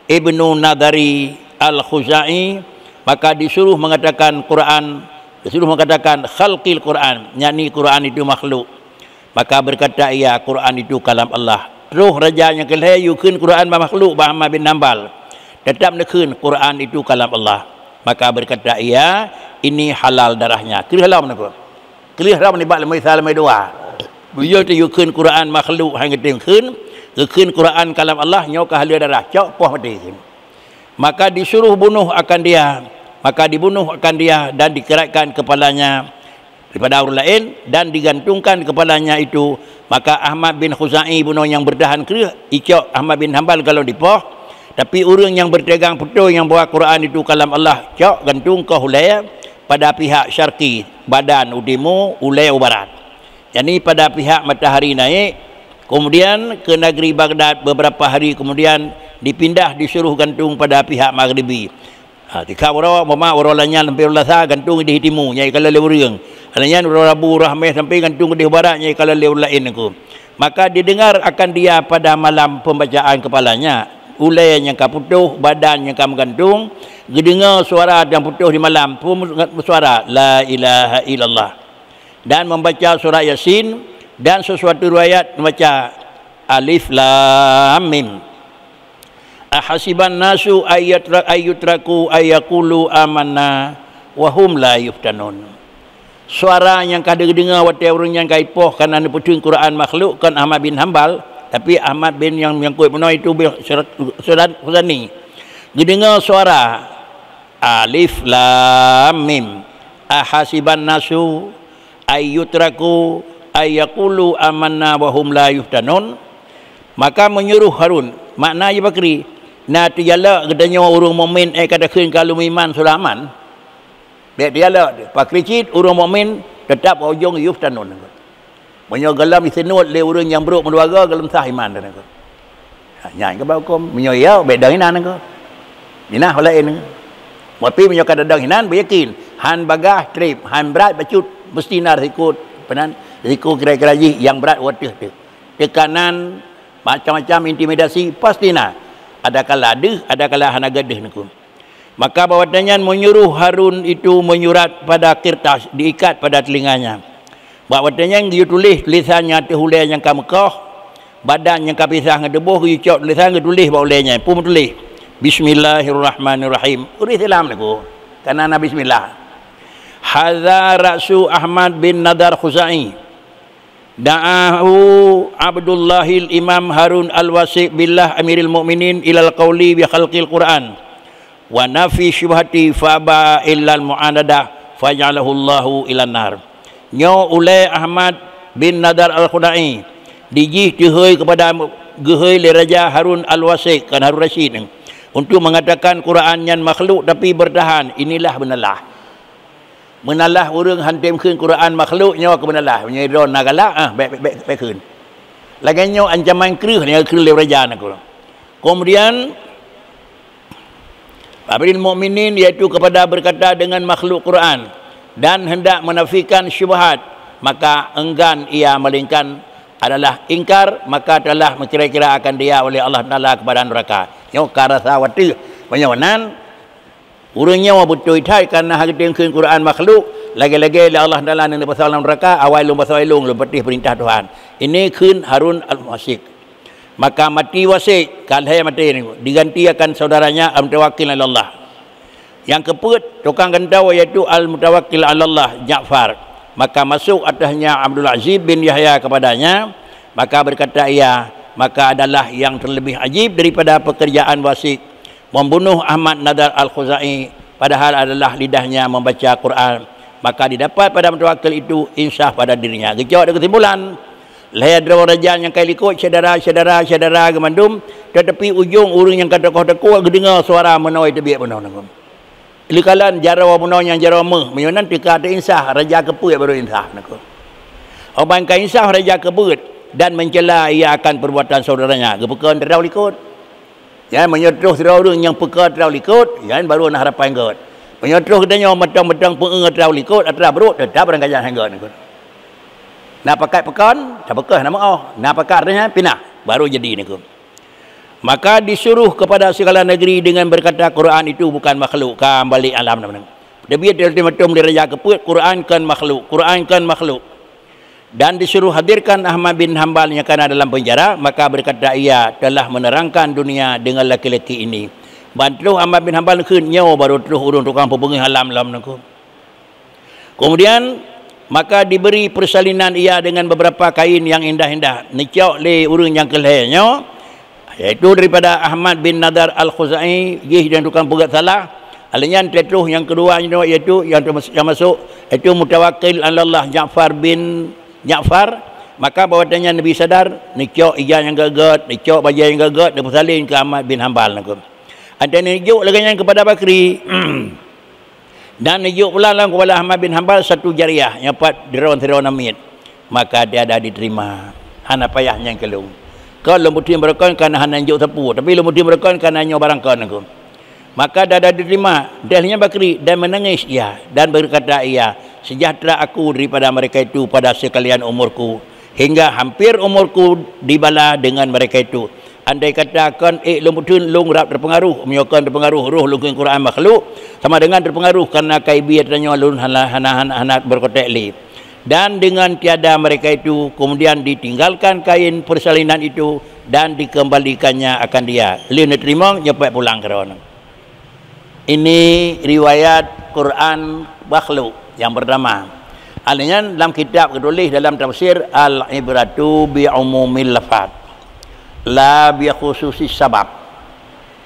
Speaker 1: Ibnu Nadari Al-Khuzai, maka disuruh mengatakan khalqil Quran, yakni Quran itu makhluk. Maka berkata ia, Quran itu kalam Allah. Terus raja yang kelihatan yukun Quran makhluk, Ahmad bin Hanbal tetap nekun Quran itu kalam Allah. Maka berkata ia, ini halal darahnya. Kelih halal mana? Kelih halal ni bak lemai salam dua. Beliau tu yukun Quran makhluk hang ketengkeun, yukun Quran kalam Allah nyok halal darah, cok poh mati. Maka disuruh bunuh akan dia. Maka dibunuh akan dia dan dikeratkan kepalanya daripada orang lain dan digantungkan kepalanya itu. Maka Ahmad bin Khuzai bunuh yang berdahan kerih ikut Ahmad bin Hanbal kalau dipoh. Tapi orang yang bertegang betul yang bawa Quran itu kalam Allah, cok gantung ke hulai pada pihak syarqi, badan udimu ulai barat. Yani pada pihak matahari naik, kemudian ke negeri Baghdad beberapa hari kemudian dipindah disuruh gantung pada pihak maghribi. Tika orang mama orang lainnya sampai ulasa gantung di hitimu nyai kalau lewurang. Alanya orang Rabu Rahmah sampai gantung di barat nyai kalau lewur lain aku. Maka didengar akan dia pada malam pembacaan kepalanya, ulai yang kaputuh, badan yang kamu gantung, didengar suara yang putuh di malam, suara la ilaha illallah. Dan membaca surah Yasin dan sesuatu riwayat membaca alif lam mim. Ahasiban nasu ayyutraku ayyaqulu amanna wa hum la yuftanun. Suara yang kada dengar watai orang yang kaipoh kerana putung Quran makhluk kan Ahmad bin Hanbal, tapi Ahmad bin yang kuat benar itu surat Khuzani. Didengar suara alif lam mim. Ahasiban nasu ayyutraku ayyaqulu amanna wa hum la yuftanun. Maka menyuruh Harun, makna je Bakri, na tiyala katanya orang mukmin katakan kalau iman sudah aman. Baik tiyala Bakri cit orang mukmin tetap ujung yuftanun. Menyo galam isenut le orang yang buruk menduaga galam sah iman dan ko. Nyai ke hukum menyo ya baik dah hinan ko. Minah lain. Tapi menyo kada dah hinan beryakin han bagah trip, han berat bacut mesti nar ikut penan risiko kira-kira yang berat watih tu. Tekanan macam-macam intimidasi pasti nak. Ada kala deh, ada kala hana gadeh niku. Maka bahwatanya menyuruh Harun itu menyurat pada kertas, diikat pada telinganya. Bahwatanya dia tulis tulisannya tehulai yang ka Mekah, badan yang ka pisah ngedebuh ucap tulisan tulis baulainya, pun tulis Bismillahirrahmanirrahim. Uri salam niku. Karena bismillah. Hadza Rasu Ahmad bin Nadar Khuzai. Da'ahu Abdullahil Imam Harun Al-Wasi' billah Amiril Mu'minin ilal qawli bi khalqil Quran wa nafi syubhati faba illal mu'anadah faja'alahu Allahu ilan nar. Nyo ulai Ahmad bin Nadar Al-Khudai dijih dihoi kepada gehoi le Raja Harun Al-Wasi' kan Harun Rashid untuk mengatakan Quran yang makhluk tapi bertahan. Inilah benalah menalah orang hantim keun Quran makhluk nyawa ke menalah menyedon nagala baik keun lagi nyawa ancaman krih ni krih le raja aku. Kemudian Amirul Mukminin iaitu kepada berkata dengan makhluk Quran dan hendak menafikan syubhat, maka enggan ia melainkan adalah ingkar, maka telah kira-kira akan dia oleh Allah Taala kepada neraka. Nyawa karasa wati penyawanan urangnya wa betul thai karena hadirin Quran makhluk lagi-lagi Allah Taala nan pasal neraka awal lum pasal lum lebih perintah Tuhan. Ini kun Harun Al-Wasi'. Maka mati Wasi' kalai mati ni diganti akan saudaranya Al-Mutawakkil Allah. Yang keput tukang gentau iaitu Al-Mutawakkil Allah Ja'far. Maka masuk atasnya Abdul Aziz bin Yahya kepadanya, maka berkata ia, maka adalah yang terlebih ajib daripada pekerjaan Wasi' membunuh Ahmad Nadar Al-Khuzai padahal adalah lidahnya membaca Quran. Maka didapat pada Mutawakkil itu insaf pada dirinya. Kejauh ada kesimpulan lahir dari raja yang kali ikut syadara gemandum, tetapi ujung orang yang kata koh-koh dengar suara menawai tebiak benar nangum. Ilikalan jarawa benar yang jarawa meh menyonan tika ada insaf raja kepu baru insaf nangum. Orang kan insaf raja kebut dan mencela ia akan perbuatan saudaranya. Gepekan terdaw likut. Ya, menyetuh orang yang peka terlalu likut, ya, baru nak harapan God. Menyetuh katanya matang-matang pengengat terlalu likut, atau berut, tetap orang kajian hangga. Nak pakai pekan, tak pakai nama Allah. Nak pakai artinya pinah, baru jadi ni. Maka disuruh kepada segala negeri dengan berkata Quran itu bukan makhluk, kan balik alam nama. Dia biar dia ultimatum dia raja keput, Quran kan makhluk, Quran kan makhluk. Dan disuruh hadirkan Ahmad bin Hanbal yang kena dalam penjara, maka berkata ia telah menerangkan dunia dengan laki-laki ini. Bantu Ahmad bin Hanbal ke nyawa baru terus urung tukang pembungi halam lam nak. Kemudian maka diberi persalinan ia dengan beberapa kain yang indah-indah. Nicok le urang yang kelehnya, iaitu daripada Ahmad bin Nadar Al-Khuzai, gih dan tukang pegat salah. Alian tetuh yang kedua iaitu yang masuk iaitu mutawakkil Allah Ja'far bin Ja'far. Maka bawatannya Nabi sadar, nicok ia yang gagat, nicok bajai yang gagat, dia bersalin ke Ahmad bin Hanbal nak. Ada nijuk lagi kepada Bakri. Dan nijuk pula lah kepada Ahmad bin Hanbal satu jariah yang dapat dirawan-tirawan amit. Maka dia ada diterima. Hana payahnya yang kelung. Kalau lembuti berkon kerana hana nijuk sapu, tapi lembuti berkon kerana nyo barang kon aku. Maka dia ada diterima. Dahnya Bakri dan menangis ia dan berkata ia, sejahtera aku daripada mereka itu pada sekalian umurku, hingga hampir umurku dibala dengan mereka itu. Andai katakan lembutun long rap terpengaruh, menyokong terpengaruh roh lungkung Quran makhluk, sama dengan terpengaruh kerana kaibi tanya lun hana berkotek li. Dan dengan tiada mereka itu, kemudian ditinggalkan kain persalinan itu dan dikembalikannya akan dia. Li terima nyampai pulang ke orang. Ini riwayat Quran makhluk yang pertama. Alanya dalam kitab tertulis dalam tafsir Al-Ibratu bi umumil lafaz la bi khususi sabab.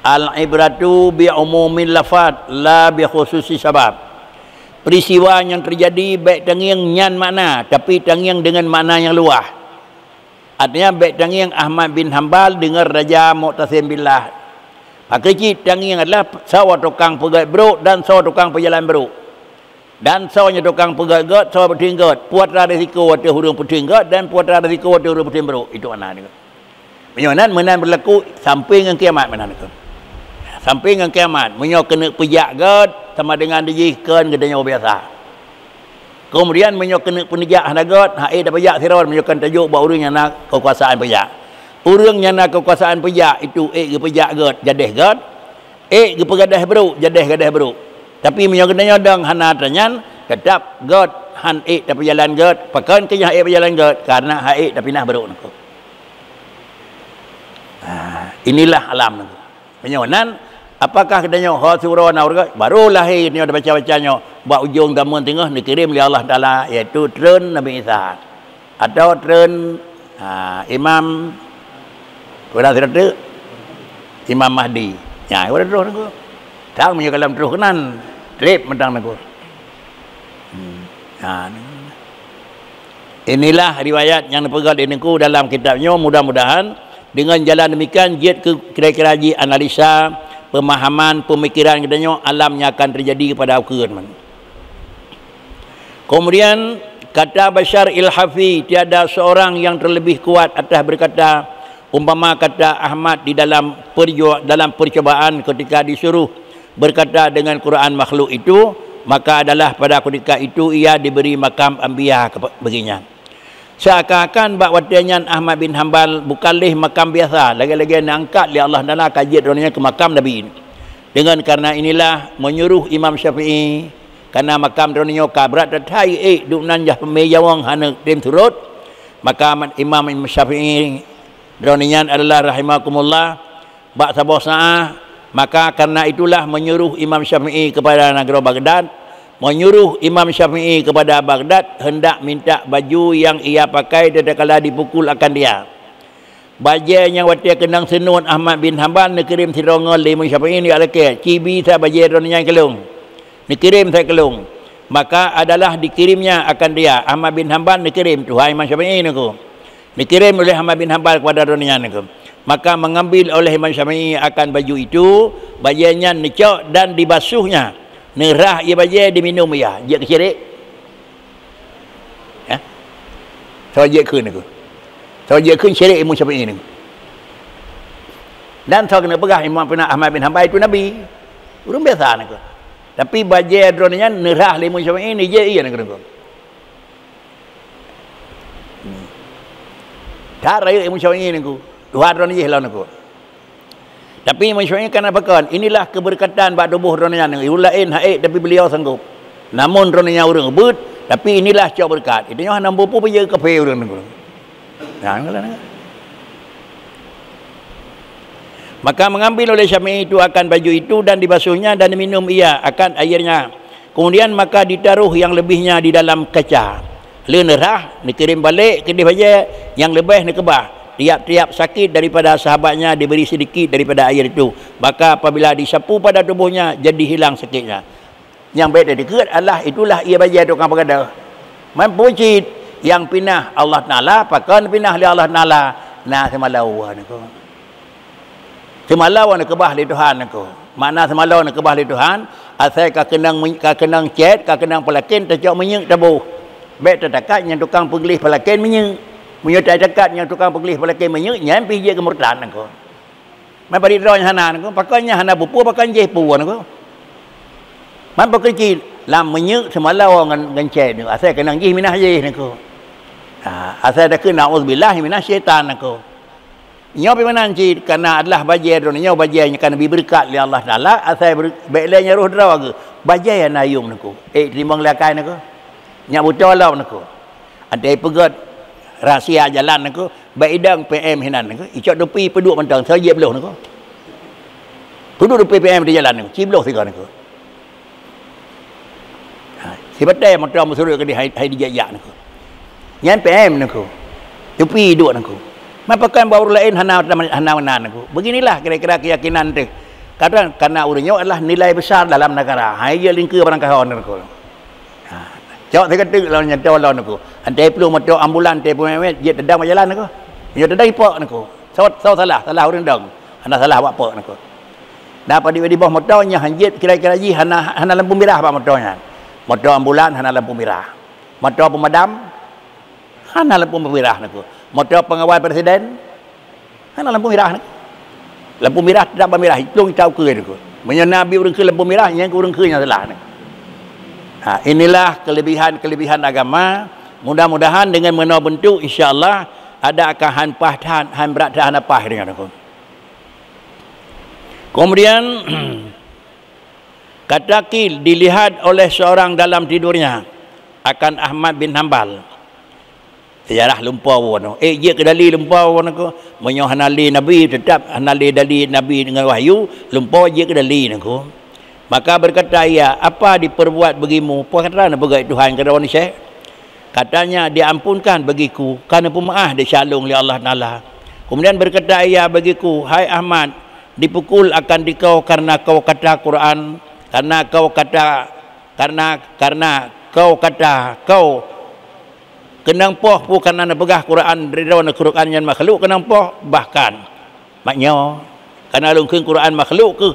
Speaker 1: Al-ibratu bi umumil lafaz la bi khususi sabab. Peristiwa yang terjadi baik tangiang nyan makna, tapi tangiang dengan makna yang luas. Artinya baik tangiang Ahmad bin Hanbal dengan Raja Mu'tasim billah. Hakiki tangiang adalah sawa tukang pegat beruk dan sawa tukang perjalanan beruk. Dan sawanya tukang pegat got, sawa bertinggot. Puatra risiko waktu hurung bertinggot dan puatra risiko waktu hurung berting beruk. Itu mana dia. Menyonan menan berlaku sampai dengan kiamat menan itu. Sampai dengan kiamat, menyo kena pejak god sama dengan dijihkan gedanya biasa. Kemudian menyo kena penejak hana god, hae dah pejak sirawan menyo kan tajuk buat urang yang nak kekuasaan pejak. Urang yang nak kekuasaan pejak itu ge pejak god jadeh god, ge pegadah beruk jadeh gadah beruk. Tapi menyo gedanya dang hana tanyan tetap god han dah berjalan god, pakan ke hae berjalan god karena hae dah pindah beruk nak. Inilah alam. Penyonan apakah kedanya surah naurga baru lahir ni ada baca-bacanya buat ujung zaman tengah dikirim oleh Allah Taala iaitu tren Nabi Isa atau tren Imam Imam Mahdi. Ya, ada terus aku. Tang punya kalam terus kenan. Trip mentang aku. Inilah riwayat yang dipegang diriku dalam kitabnya. Mudah-mudahan dengan jalan demikian jet ke kira-kira analisa pemahaman pemikiran katanya alamnya akan terjadi kepada aku. Kemudian kata Bashar Al-Hafi, tiada seorang yang terlebih kuat atas berkata umpama kata Ahmad di dalam percobaan ketika disuruh berkata dengan Quran makhluk itu, maka adalah pada ketika itu ia diberi makam anbiya baginya. Seakan-akan bak watanyan Ahmad bin Hanbal bukanlah makam biasa, lagi-lagi angkat oleh Allah Taala kajian dunia ke makam Nabi. Dengan karena inilah menyuruh Imam Syafi'i karena makam dunia kabrat tatai dunan jah pemejawang hana tim turut, maka Imam Syafi'i dunia adalah rahimakumullah bak sabah saah, maka karena itulah menyuruh Imam Syafi'i kepada negara Baghdad, menyuruh Imam Syafi'i kepada Baghdad hendak minta baju yang ia pakai tatkala dipukul akan dia. Baju yang watia kenang senun Ahmad bin Hanbal dikirim sirongan Imam Syafi'i ni alake. Cibi sa baju dunia kelung. Dikirim saya kelung. Maka adalah dikirimnya akan dia. Ahmad bin Hanbal dikirim tuhai Imam Syafi'i niku. Dikirim oleh Ahmad bin Hanbal kepada dunia niku. Maka mengambil oleh Imam Syafi'i akan baju itu, bajunya dicok dan dibasuhnya. Nerah ia baju diminum ya, dia kecirik. Ya. So je keun aku. So je keun syirik Imam Syafi'i ni. Dan so kena pegah Imam Ahmad bin Hanbal itu Nabi. Urang biasa nak. Tapi baju drone-nya nerah Imam Syafi'i ni je iya nak aku. Tak raya Imam Syafi'i ni aku. Tuhan drone je lawan aku. Tapi maksudnya kan apa kan? Inilah keberkatan bak tubuh ronanya yang lain haid tapi beliau sanggup. Namun ronanya orang ngebut, tapi inilah cak berkat. Itu yang nampu pun pergi ke kafe orang ni. Maka mengambil oleh Syafi'i itu akan baju itu dan dibasuhnya dan diminum ia akan airnya. Kemudian maka ditaruh yang lebihnya di dalam kaca. Lenerah dikirim balik ke dia baja yang lebih nak kebah. Tiap-tiap sakit daripada sahabatnya diberi sedikit daripada air itu. Maka apabila disapu pada tubuhnya jadi hilang sakitnya. Yang baik dari dekat adalah itulah ia baja tukang perkata. Mempuji yang pinah Allah Ta'ala, pakan pinah oleh Allah Ta'ala. Nah semalawan aku. Semalawan kebah li Tuhan aku. Makna semalawan kebah li Tuhan, asal ka kenang cet, ka kenang pelakin tercok menyek tabuh. Baik terdekat yang tukang pegelih pelakin menyek. Menyertai dekat yang tukang pegelih pelakin menyek, nyampi je kemurtaan aku. Mai bari roh hana aku, pakainya hana bupu pakai je puan aku. Man kecil, lam menyek semalawan ngan cet ni. Asal kenang je minah je aku. Asal dah kena auzubillah minah syaitan aku. Nyo pi mana cik karena adalah bajian nyo bajian kan nabi berkat li Allah Taala asal baiknya roh draw ke bajian nayung naku timbang lakai naku nya buta law naku andai pegat rahsia jalan naku baidang PM hinan naku icok depi peduk mentang saya beloh naku peduk depi PM di jalan naku cibloh tiga naku sibatai motor musuh ke di hai dijajak naku nyan PM naku depi duk naku mapakan baru lain hana aku. Beginilah kira-kira keyakinan tu. Karena urangnya adalah nilai besar dalam negara. Hai dia lingkar barang kahon aku. Cak saya kata lawan nyata lawan aku. Antai perlu motor ambulan teh pemet dia tendang jalan aku. Dia tendang ipak aku. Salah orang dang. Hana salah buat pak aku. Dapat di bawah motornya hanjit kira-kira ji hana lampu merah pak motornya. Motor ambulan hana lampu merah. Motor pemadam hana lampu merah aku. Motor pengawal presiden kan lampu merah lampu merah tidak bermerah hitung tahu ke itu menyenabi orang ke lampu merah yang orang ke yang salah inilah kelebihan agama. Mudah-mudahan dengan menua bentuk insya-Allah ada akan han berat dan apa dengan aku. Kemudian kata kil dilihat oleh seorang dalam tidurnya akan Ahmad bin Hanbal. Sejarah lumpur warna. Dia kedali lumpur warna ko. Menyo hanali Nabi tetap hanali dali Nabi dengan wahyu. Lumpur dia kedali ko. Maka berkata ia, apa diperbuat bagimu? Apa kata nak begai Tuhan kata orang Syekh? Katanya diampunkan bagiku kerana pemaaf disyalung oleh Allah Taala. Kemudian berkata ia bagiku, hai Ahmad, dipukul akan dikau karena kau kata Quran, karena kau kata kau kenang poh bukan nak pegah Quran dari dalam Quran yang makhluk kenang poh bahkan maknya kerana lungkeun Quran makhluk ke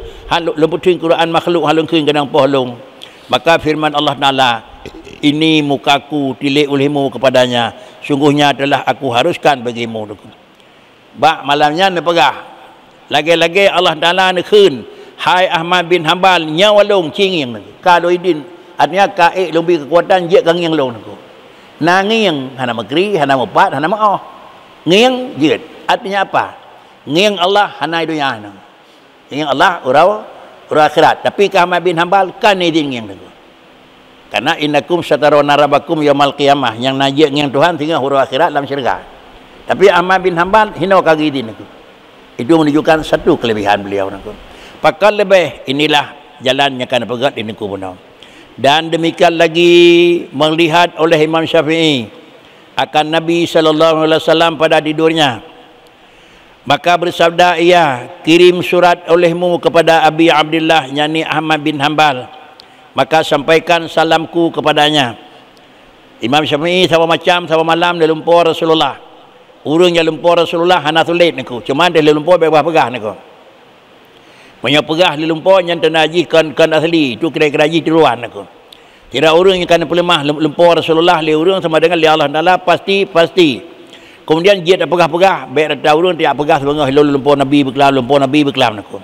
Speaker 1: lemputin Quran makhluk halungkeun kenang poh lung. Maka firman Allah Taala, ini mukaku tilik olehmu kepadanya, sungguhnya telah aku haruskan bagimu. Bak malamnya nak pegah lagi-lagi Allah Taala nak keun, hai Ahmad bin Hanbal nyawalung cinging kadoidin artinya kaik lebih kekuatan je kang yang long nah ngiang hana magri hana mapat hana maoh ngiang jeut artinya apa ngiang Allah hana dunia hana ngiang Allah urau akhirat tapi ka Ahmad bin Hanbal kan idin ngiang tu karena innakum satarawna rabbakum yaumil qiyamah yang najik ngiang Tuhan tinggal urau akhirat dalam syurga tapi Ahmad bin Hanbal hina kagi idin itu menunjukkan satu kelebihan beliau pakal lebih inilah jalannya kan pegat ini kubunau. Dan demikian lagi melihat oleh Imam Syafi'i akan Nabi SAW pada tidurnya. Maka bersabda ia, kirim surat olehmu kepada Abi Abdullah yakni Ahmad bin Hanbal. Maka sampaikan salamku kepadanya. Imam Syafi'i sama malam dia lumpur Rasulullah. Urang yang lumpur Rasulullah hana sulit niku. Cuma dia lumpur bebas pegah niku. Banyak pegah di lumpur yang tenaji kan asli itu kira-kira ji tiruan aku. Kira orang yang kan pelemah lumpur Rasulullah li orang sama dengan li Allah Taala pasti. Kemudian dia tak pegah-pegah, baik ada orang tidak pegah sebengah lumpur Nabi berkelam aku.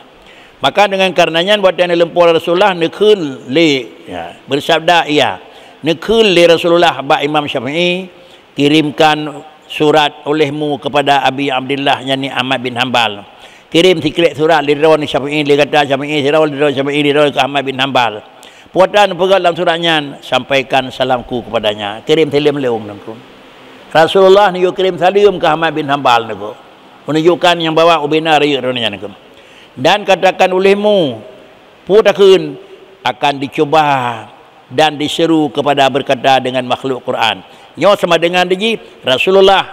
Speaker 1: Maka dengan karenanya buat yang lumpur Rasulullah nekun li bersabda ia nekun li Rasulullah ba Imam Syafi'i kirimkan surat olehmu kepada Abi Abdullah yakni Ahmad bin Hanbal. kirim sikit surat lidron Syafi'i, dia kata Syafi'i sirau lidron Syafi'i lidron ke Ahmad bin Hanbal. Puatan pegang dalam suratnya, sampaikan salamku kepadanya. Kirim salam leung nangku. Rasulullah ni kirim salam ke Ahmad bin Hanbal nangku. Menunjukkan yang bawa ubina raya ronanya nangku. Dan katakan olehmu putakun akan dicuba dan diseru kepada berkata dengan makhluk Quran. Nyo sama dengan dia Rasulullah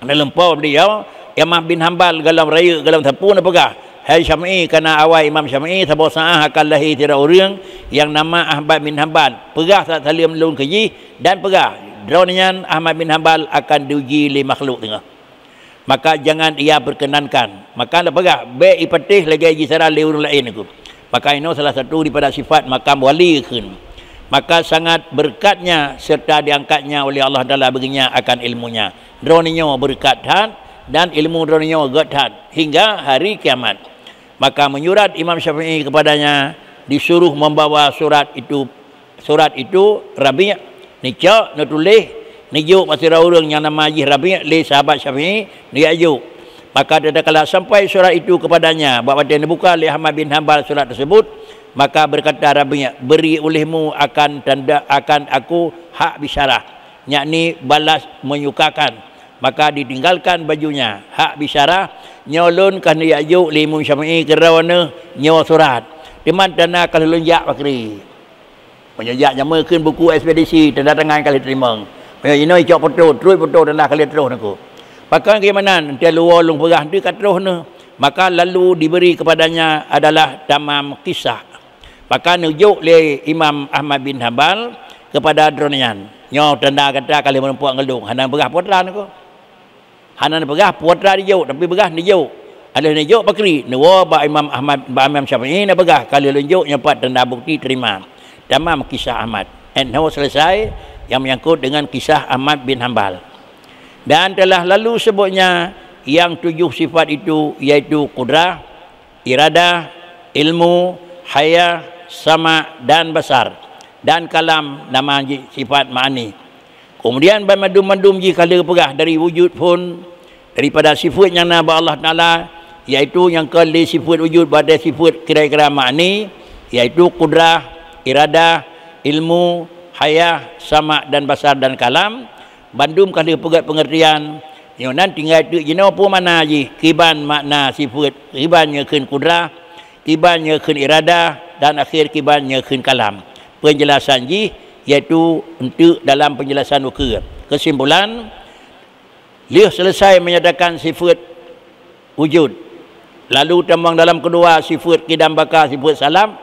Speaker 1: dalam pau beliau Imam bin Hanbal galam raya galam sapu na pegah. Hai Syafi'i, kana awal Imam Syafi'i sabo saah akan lahir tira orang yang nama Ahmad bin Hanbal. Pegah tak salim lun keji dan pegah dronyan Ahmad bin Hanbal akan diuji li makhluk tengah. Maka jangan ia berkenankan. Maka dah pegah baik ipatih lagi haji sarah li orang lain aku. Maka ini salah satu daripada sifat makam wali kun. Maka sangat berkatnya serta diangkatnya oleh Allah Taala baginya akan ilmunya. Droninya berkat dan ilmu droninya berkat hingga hari kiamat. Maka menyurat Imam Syafi'i kepadanya, disuruh membawa surat itu Rabi' nica nutulis nijuk masih orang yang nama Haji Rabi' li sahabat Syafi'i dia ajuk. Maka tatkala sampai surat itu kepadanya, bahawa dia dibuka oleh Ahmad bin Hanbal surat tersebut, maka berkata Rabi', beri olehmu akan aku hak bisyarah, yakni balas menyukakan. Maka ditinggalkan bajunya, hak bisyarah nyolon kan dia ajuk li Imam Syafi'i kerana nyawa surat. Teman dana kalau lunjak bakri. Menyajak nyamakeun buku ekspedisi tanda tangan kali terima. Ini cok foto, terus foto dan kali terus naku. Maka bagaimana dia luar lung perah dia kat terus ne. Maka lalu diberi kepadanya adalah tamam kisah. Maka nujuk le Imam Ahmad bin Hanbal kepada dronian. Nyo tanda kata kali menempuak ngelung. Hanang perah putra naku. Hanang perah putra dia jauh tapi perah dia jauh. Ada dia jauh bakri. Nuwa ba Imam Ahmad ba Imam Syafi'i na perah kali lunjuk nyapat tanda bukti terima. Tamam kisah Ahmad. And now selesai yang menyangkut dengan kisah Ahmad bin Hanbal. Dan telah lalu sebutnya yang 7 sifat itu, iaitu kudrah, iradah, ilmu, haya, sama dan basar dan kalam, nama sifat ma'ani. Kemudian bermadum-madum jika perah dari wujud pun, daripada sifat yang nama Allah Ta'ala, iaitu yang kali sifat wujud pada sifat kira-kira ma'ani, iaitu kudrah, iradah, ilmu, haya, sama dan basar dan kalam. Bandum kali pegat pengertian Yonan tinggal tu jino apa mana ji kiban makna sifat, kibannya keun kudrah, kibannya keun iradah dan akhir kibannya keun kalam. Penjelasan ji iaitu untuk dalam penjelasan ukir. Kesimpulan, dia selesai menyatakan sifat wujud. Lalu tambang dalam kedua sifat kidam bakar, sifat salam.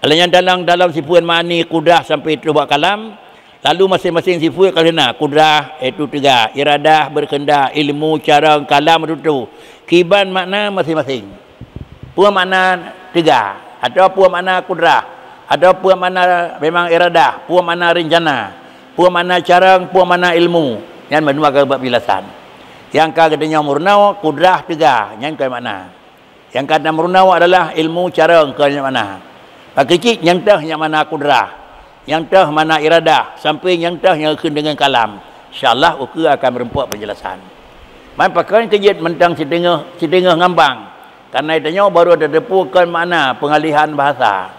Speaker 1: Alanya dalam sifat ma'ani kudrah sampai terus buat kalam. Lalu masing-masing sifat kerana kudrah itu 3, iradah berkendak, ilmu, cara, kalam itu. Kiban makna masing-masing. Puan makna 3, atau puan makna kudrah, atau puan makna memang iradah, puan makna rencana, puan makna cara, puan makna ilmu. Yang menua ke bilasan. Yang katanya murnaw kudrah 3, yang ke makna. Yang kata murnaw adalah ilmu, cara, ke mana. Pak kecil yang tah yang mana kudrah, yang tah mana iradah, sampai yang tah yang akan dengan kalam. InsyaAllah ukur akan merempuat penjelasan. Man pakai kejit mentang setengah ngambang. Karena itanya baru ada depukan makna pengalihan bahasa.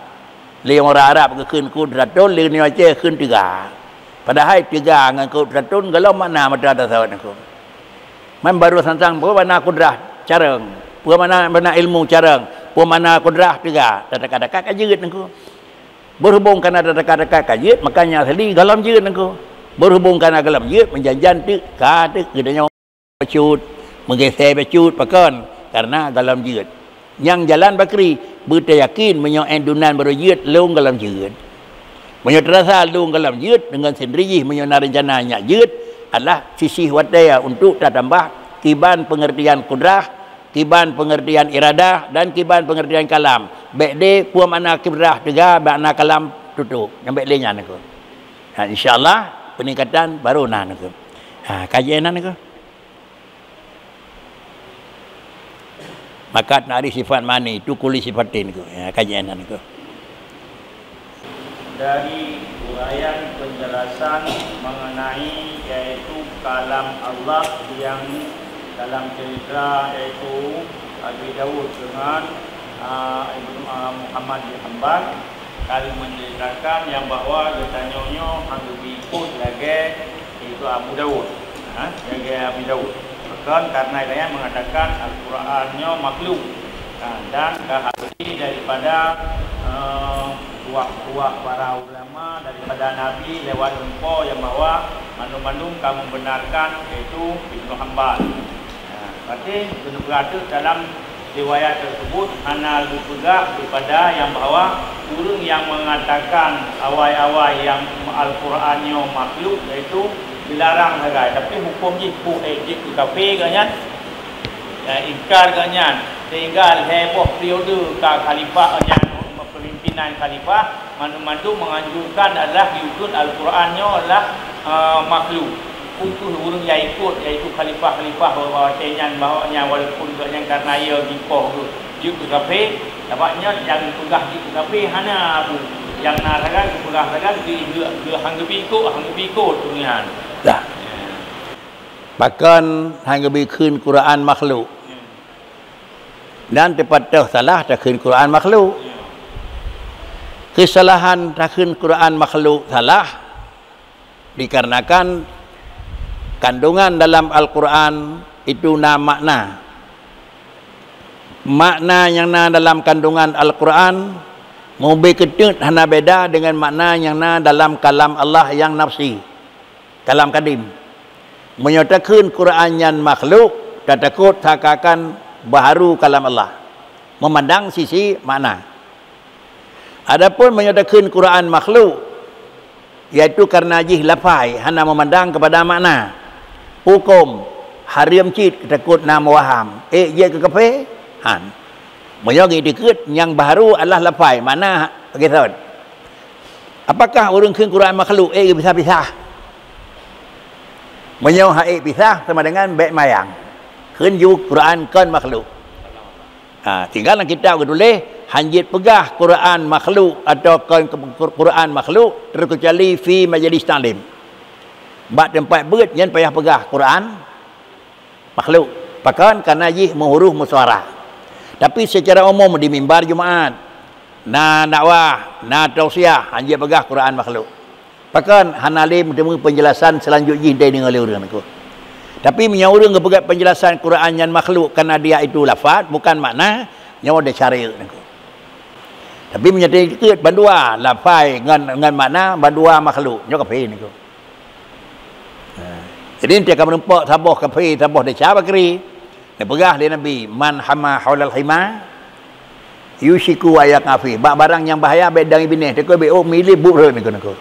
Speaker 1: Li orang Arab ke kudratun, li ni Aceh keun 3. Padahal 3 dengan kudratun kalau makna mata ada sawat aku. Man baru sansang pun mana kudrah carang, pun mana ilmu carang, pun mana kudrah 3. Dekat-dekat kajit aku. Berhubung kerana dekat-dekat kajit, makanya tadi galam jit aku. Berhubung kerana galam jit, menjanjan tu kata kedanya pecut, menggeser pecut pakan karena galam jit. Yang jalan bakri beryakin menyoen dunan berjit lung galam jit. Menyo terasa lung galam jit dengan sendiri menyo rencananya jit adalah sisi wadaya untuk tambah kiban pengertian kudrah, kiban pengertian iradah dan kiban pengertian kalam. Baik de puan makna kibrah 3, makna kalam tutup. Yang baik lenya nak. Insya-Allah peningkatan baru nak. Kajian nak. Maka nari sifat mani itu kuli sifatin ku. Kajian nak.
Speaker 2: Dari uraian penjelasan mengenai yaitu kalam Allah yang dalam cerita yaitu Abi Dawud dengan Ibnu Muhammad bin Hanbal kali menceritakan yang bahawa ditanyanya hang ikut lagi itu Abu Dawud. Lagi Abu Dawud. Bahkan karena dia mengatakan Al-Qurannya makhluk. Dan kehadiri daripada tuak-tuak para ulama daripada Nabi lewat lempo yang bahawa mandum-mandum kamu benarkan iaitu Ibnu Hanbal. Berarti berada dalam riwayat tersebut hanya dipegang daripada yang bahawa orang yang mengatakan awal-awal yang Al-Qurannya makhluk iaitu dilarang saja. Tapi hukum jiku ejik kafir kan? Ingkar kan? Sehingga heboh periode khalifah yang pemimpinan khalifah mandu-mandu menganjurkan adalah diikut Al-Qurannya adalah makhluk. Untuk orang yang ikut iaitu khalifah-khalifah bahawa cenyan bahawanya walaupun yang karena ia gipoh tu jiku kafir, dapatnya yang pegah jiku kafir hanya tu yang narakan pegah rakan dia hanggebi ikut tu ni han.
Speaker 1: Dah. Bahkan hanggebi khun Quran makhluk. Dan terpatah salah takhun Quran makhluk. Kesalahan takhun Quran makhluk salah dikarenakan kandungan dalam Al-Quran itu makna. Makna yang dalam kandungan Al-Quran mubih ketut hana beda dengan makna yang dalam kalam Allah yang nafsi. Kalam kadim. Menyatakan Quran yang makhluk tak takut sakakan baharu kalam Allah. Memandang sisi makna. Adapun menyatakan Quran makhluk iaitu karena jih lafai hana memandang kepada makna. Hukum haram cit takut nama waham. Ye ke kafe? Han. Menyogi dikit yang baru adalah lafai. Mana begitu? Apakah orang khun Quran makhluk pisah-pisah? Menyoh pisah sama dengan baik mayang. Khun ju Quran kan makhluk. Tinggal kita tulis hanjit pegah Quran makhluk atau Quran makhluk terkecuali fi majlis ta'lim. Bak tempat berat yang payah pegah Quran makhluk. Bahkan karena jih huruf musyawarah. Tapi secara umum di mimbar Jumaat, dakwah, tausiah hanjit pegah Quran makhluk. Bahkan hanalim bertemu penjelasan selanjutnya dari dengan orang aku. Tapi menyaurang kepegat penjelasan Quran yang makhluk karena dia itu lafaz bukan makna, nyawa dia cari aku. Tapi menyatakan ikut bandua lafaz dengan makna bandua makhluk, nyawa kafir aku. Jadi dia akan menempuk tabuh kafir, tabuh dia cari kiri. Dia pegah dia Nabi, man hama haulal hima yushiku ayat kafir. Barang yang bahaya bedang ibneh, dia kau milih buruk ni aku.